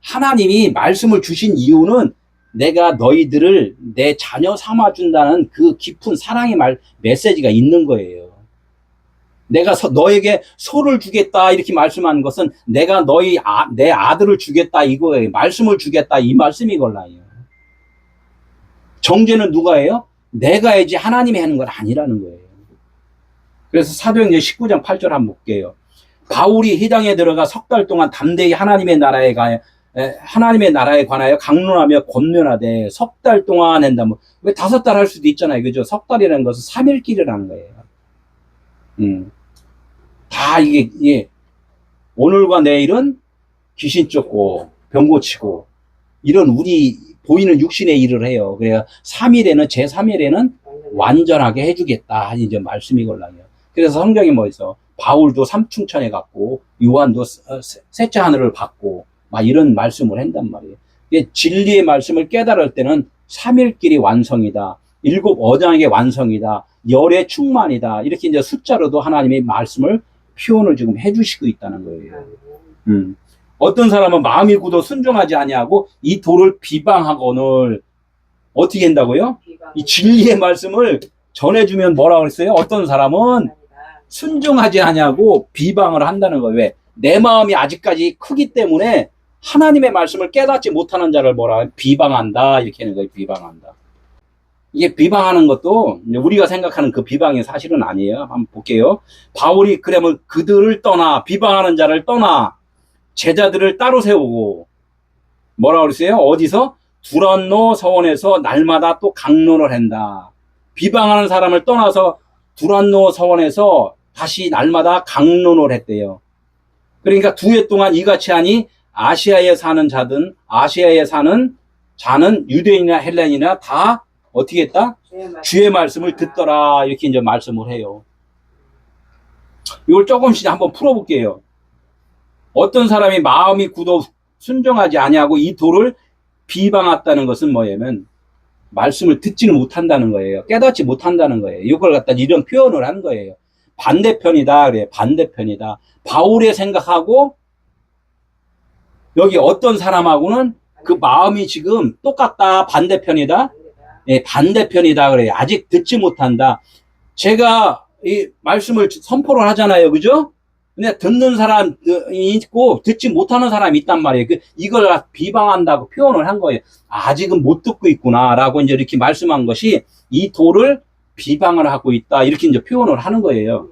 하나님이 말씀을 주신 이유는 내가 너희들을 내 자녀 삼아준다는 그 깊은 사랑의 메시지가 있는 거예요. 내가 너에게 소를 주겠다 이렇게 말씀하는 것은 내가 내 아들을 주겠다 이거예요. 말씀을 주겠다 이 말씀이걸라요. 정죄는 누가 해요? 내가 해야지 하나님이 하는 건 아니라는 거예요. 그래서 사도행전 19장 8절 한번 볼게요. 바울이 회당에 들어가 석 달 동안 담대히 하나님의 나라에 관하여 강론하며 권면하되 석 달 동안 한다면 왜 5달 할 수도 있잖아요. 그죠? 석 달이라는 것은 3일길이라는 거예요. 다 이게 오늘과 내일은 귀신 쫓고 병 고치고 이런 우리 보이는 육신의 일을 해요. 그래야 3일에는 제3일에는 완전하게 해주겠다. 이제 말씀이 걸랑이요. 그래서 성경이 뭐 있어? 바울도 삼충천에 갔고 요한도 셋째 하늘을 받고 막 이런 말씀을 한단 말이에요. 진리의 말씀을 깨달을 때는 3일길이 완성이다. 7 어장의 완성이다. 열의 충만이다. 이렇게 이제 숫자로도 하나님의 말씀을 표현을 지금 해주시고 있다는 거예요. 어떤 사람은 마음이 굳어 순종하지 아니하고 이 도를 비방하거늘 어떻게 한다고요? 이 진리의 말씀을 전해주면 뭐라고 그랬어요? 어떤 사람은 순종하지 아니하고 비방을 한다는 거예요. 왜? 내 마음이 아직까지 크기 때문에 하나님의 말씀을 깨닫지 못하는 자를 뭐라 비방한다. 이렇게 하는 거예요. 비방한다. 이게 비방하는 것도 우리가 생각하는 그 비방이 사실은 아니에요. 한번 볼게요. 바울이 그러면 그들을 떠나 비방하는 자를 떠나 제자들을 따로 세우고 뭐라고 그랬어요? 어디서? 두란노 서원에서 날마다 또 강론을 한다. 비방하는 사람을 떠나서 두란노 서원에서 다시 날마다 강론을 했대요. 그러니까 2해 동안 이같이 하니 아시아에 사는 자는 유대인이나 헬라인이나 다 어떻게 했다? 주의 말씀을 듣더라. 이렇게 이제 말씀을 해요. 이걸 조금씩 한번 풀어볼게요. 어떤 사람이 마음이 굳어 순종하지 아니하고 이 도를 비방했다는 것은 뭐냐면 말씀을 듣지는 못한다는 거예요. 깨닫지 못한다는 거예요. 이걸 갖다 이런 표현을 한 거예요. 반대편이다. 그래. 반대편이다. 바울의 생각하고 여기 어떤 사람하고는 그 마음이 지금 똑같다. 반대편이다. 예, 반대편이다. 그래요. 아직 듣지 못한다. 제가 이 말씀을 선포를 하잖아요. 그죠? 근데 듣는 사람이 있고 듣지 못하는 사람이 있단 말이에요. 이걸 비방한다고 표현을 한 거예요. 아직은 못 듣고 있구나라고 이제 이렇게 말씀한 것이 이 도를 비방을 하고 있다. 이렇게 이제 표현을 하는 거예요.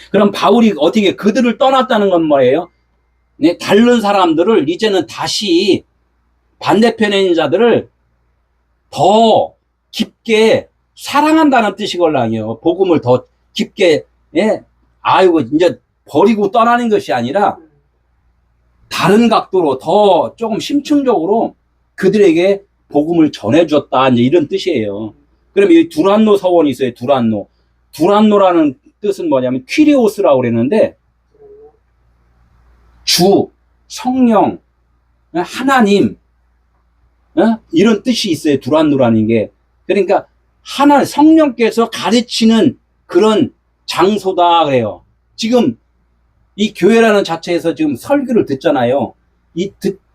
그럼 바울이 어떻게 그들을 떠났다는 건 뭐예요? 네, 다른 사람들을 이제는 다시 반대편에 있는 자들을 더 깊게 사랑한다는 뜻이걸랑요. 복음을 더 깊게, 예, 아이고, 이제 버리고 떠나는 것이 아니라 다른 각도로 더 조금 심층적으로 그들에게 복음을 전해줬다. 이제 이런 뜻이에요. 그럼 이 두란노 서원이 있어요. 두란노. 두란노라는 뜻은 뭐냐면 퀴리오스라고 그랬는데 주, 성령, 하나님, 이런 뜻이 있어요. 두란노라는 게. 그러니까 성령께서 가르치는 그런 장소다 그래요. 지금 이 교회라는 자체에서 지금 설교를 듣잖아요.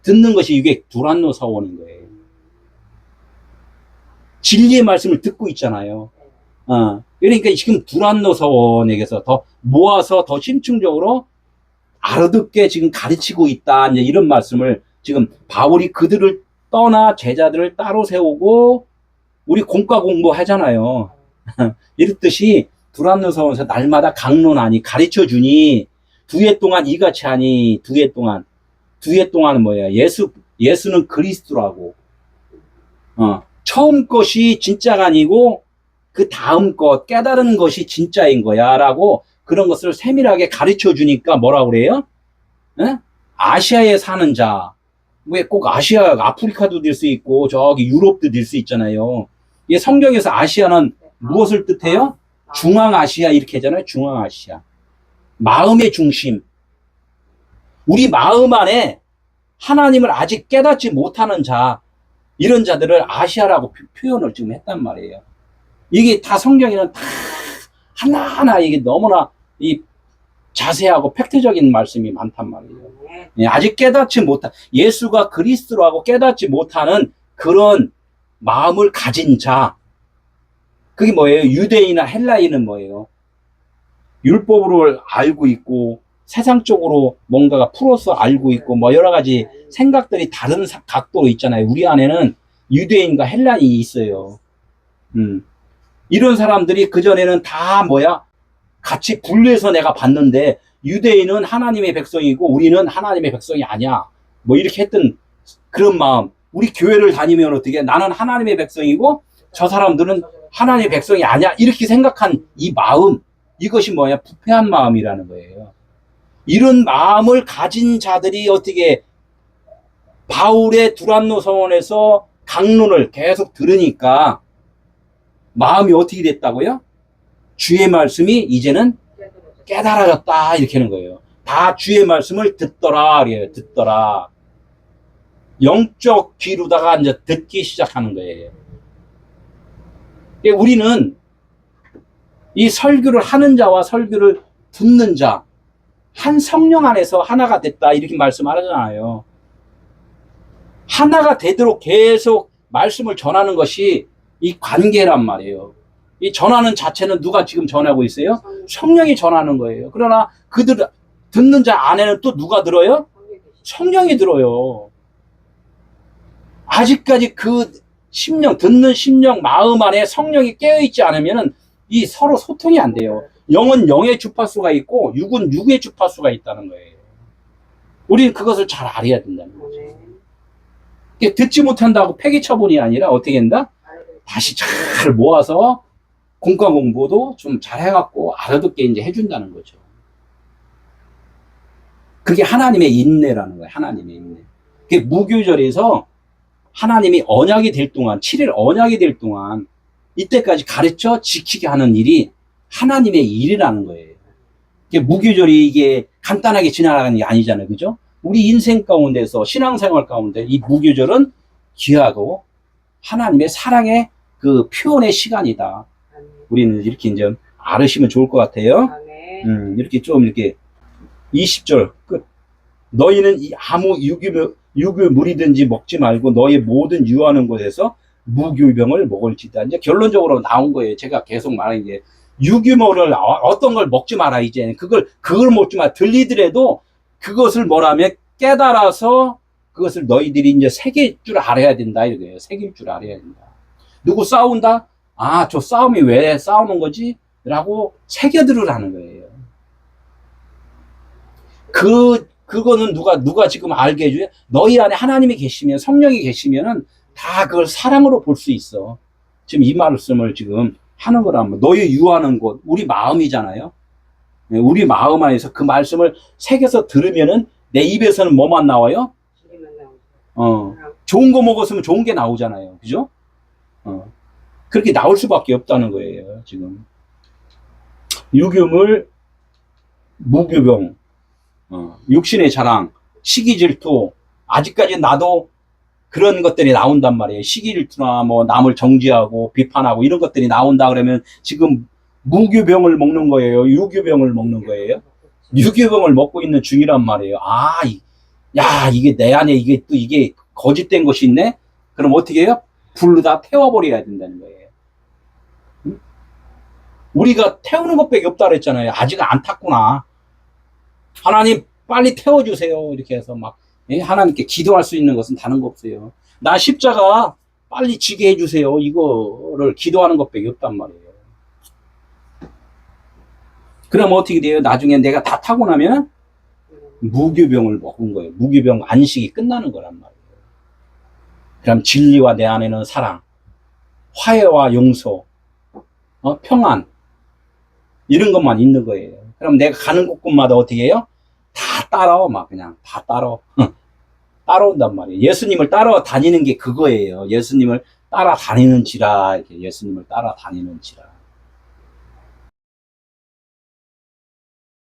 듣는 것이 이게 두란노 서원인 거예요. 진리의 말씀을 듣고 있잖아요. 그러니까 지금 두란노 서원에게서 더 모아서 더 심층적으로 알아듣게 지금 가르치고 있다. 이제 이런 말씀을 지금 바울이 그들을 떠나 제자들을 따로 세우고 우리 공과 공부 하잖아요. 이렇듯이 두란노 서원에서 날마다 강론하니 가르쳐 주니 2해 동안 이같이 하니 2해 동안은 뭐예요? 예수는 그리스도라고. 처음 것이 진짜가 아니고 그 다음 것 깨달은 것이 진짜인 거야라고 그런 것을 세밀하게 가르쳐 주니까 뭐라고 그래요? 아시아에 사는 자. 왜 꼭 아프리카도 될 수 있고 저기 유럽도 될 수 있잖아요. 이 성경에서 아시아는 무엇을 뜻해요? 중앙아시아 이렇게 하잖아요. 중앙아시아. 마음의 중심. 우리 마음 안에 하나님을 아직 깨닫지 못하는 자, 이런 자들을 아시아라고 표현을 지금 했단 말이에요. 이게 다 성경에는 다 하나하나 이게 너무나 이 자세하고 팩트적인 말씀이 많단 말이에요. 아직 깨닫지 못한, 예수가 그리스도라고 깨닫지 못하는 그런 마음을 가진 자. 그게 뭐예요? 유대인이나 헬라인은 뭐예요? 율법으로 알고 있고 세상적으로 뭔가가 풀어서 알고 있고 뭐 여러 가지 생각들이 다른 각도로 있잖아요. 우리 안에는 유대인과 헬라인이 있어요. 이런 사람들이 그전에는 다 같이 분류해서 내가 봤는데 유대인은 하나님의 백성이고 우리는 하나님의 백성이 아니야. 뭐 이렇게 했던 그런 마음. 우리 교회를 다니면 어떻게 나는 하나님의 백성이고 저 사람들은 하나님의 백성이 아니야. 이렇게 생각한 이 마음, 이것이 뭐야? 부패한 마음이라는 거예요. 이런 마음을 가진 자들이 어떻게 바울의 두란노 서원에서 강론을 계속 들으니까 마음이 어떻게 됐다고요? 주의 말씀이 이제는 깨달아졌다 이렇게 하는 거예요. 다 주의 말씀을 듣더라 그래요. 듣더라. 영적 귀로다가 이제 듣기 시작하는 거예요. 우리는 이 설교를 하는 자와 설교를 듣는 자, 한 성령 안에서 하나가 됐다 이렇게 말씀하잖아요. 하나가 되도록 계속 말씀을 전하는 것이 이 관계란 말이에요. 이 전하는 자체는 누가 지금 전하고 있어요? 성령이 전하는 거예요. 그러나 그들 듣는 자 안에는 또 누가 들어요? 성령이 들어요. 아직까지 그 심령, 듣는 심령, 마음 안에 성령이 깨어있지 않으면 이 서로 소통이 안 돼요. 영은 영의 주파수가 있고 육은 육의 주파수가 있다는 거예요. 우리는 그것을 잘 알아야 된다는 거죠. 듣지 못한다고 폐기 처분이 아니라 어떻게 한다? 다시 잘 모아서 공과 공부도 좀 잘 해갖고 알아듣게 이제 해준다는 거죠. 그게 하나님의 인내라는 거예요. 하나님의 인내. 그게 무교절에서 하나님이 언약이 될 동안, 7일 언약이 될 동안 이때까지 가르쳐 지키게 하는 일이 하나님의 일이라는 거예요. 이게 무교절이 이게 간단하게 지나가는 게 아니잖아요. 그죠? 우리 인생 가운데서 신앙생활 가운데 이 무교절은 귀하고 하나님의 사랑의 그 표현의 시간이다. 우리는 이렇게 이제 알으시면 좋을 것 같아요. 이렇게 좀 이렇게 20절 끝. 너희는 아무 유교물이든지 먹지 말고 너희 모든 유하는 곳에서 무교병을 먹을지다. 이제 결론적으로 나온 거예요. 제가 계속 말하는 게 유교물을 어떤 걸 먹지 마라. 이제 그걸 먹지 마. 들리더라도 그것을 뭐라면 깨달아서 그것을 너희들이 이제 새길 줄 알아야 된다. 이거예요. 새길 줄 알아야 된다. 누구 싸운다? 아, 저 싸움이 왜 싸우는 거지? 라고 새겨들으라는 거예요. 그거는 누가 지금 알게 해줘요? 너희 안에 하나님이 계시면, 성령이 계시면은 다 그걸 사랑으로 볼 수 있어. 지금 이 말씀을 지금 하는 거라면, 너희 유하는 곳, 우리 마음이잖아요. 우리 마음 안에서 그 말씀을 새겨서 들으면은 내 입에서는 뭐만 나와요? 좋은 거 먹었으면 좋은 게 나오잖아요. 그죠? 그렇게 나올 수밖에 없다는 거예요, 지금. 유교물, 무교병, 육신의 자랑, 시기 질투, 아직까지 나도 그런 것들이 나온단 말이에요. 시기 질투나 뭐 남을 정죄하고 비판하고 이런 것들이 나온다 그러면 지금 무교병을 먹는 거예요? 유교병을 먹는 거예요? 유교병을 먹고 있는 중이란 말이에요. 야, 이게 내 안에 이게 거짓된 것이 있네? 그럼 어떻게 해요? 불로 다 태워버려야 된다는 거예요. 응? 우리가 태우는 것밖에 없다 그랬잖아요. 아직 안 탔구나. 하나님 빨리 태워주세요. 이렇게 해서 막 하나님께 기도할 수 있는 것은 다른 거 없어요. 나 십자가 빨리 지게 해주세요. 이거를 기도하는 것밖에 없단 말이에요. 그럼 어떻게 돼요? 나중에 내가 다 타고 나면 무교병을 먹은 거예요. 무교병 안식이 끝나는 거란 말이에요. 그럼 진리와 내 안에는 사랑, 화해와 용서, 평안 이런 것만 있는 거예요. 그럼 내가 가는 곳곳마다 어떻게 해요? 다 따라와. 막 그냥 다 따라와. 따라온단 말이에요. 예수님을 따라다니는 게 그거예요. 예수님을 따라다니는지라. 이렇게 예수님을 따라다니는지라.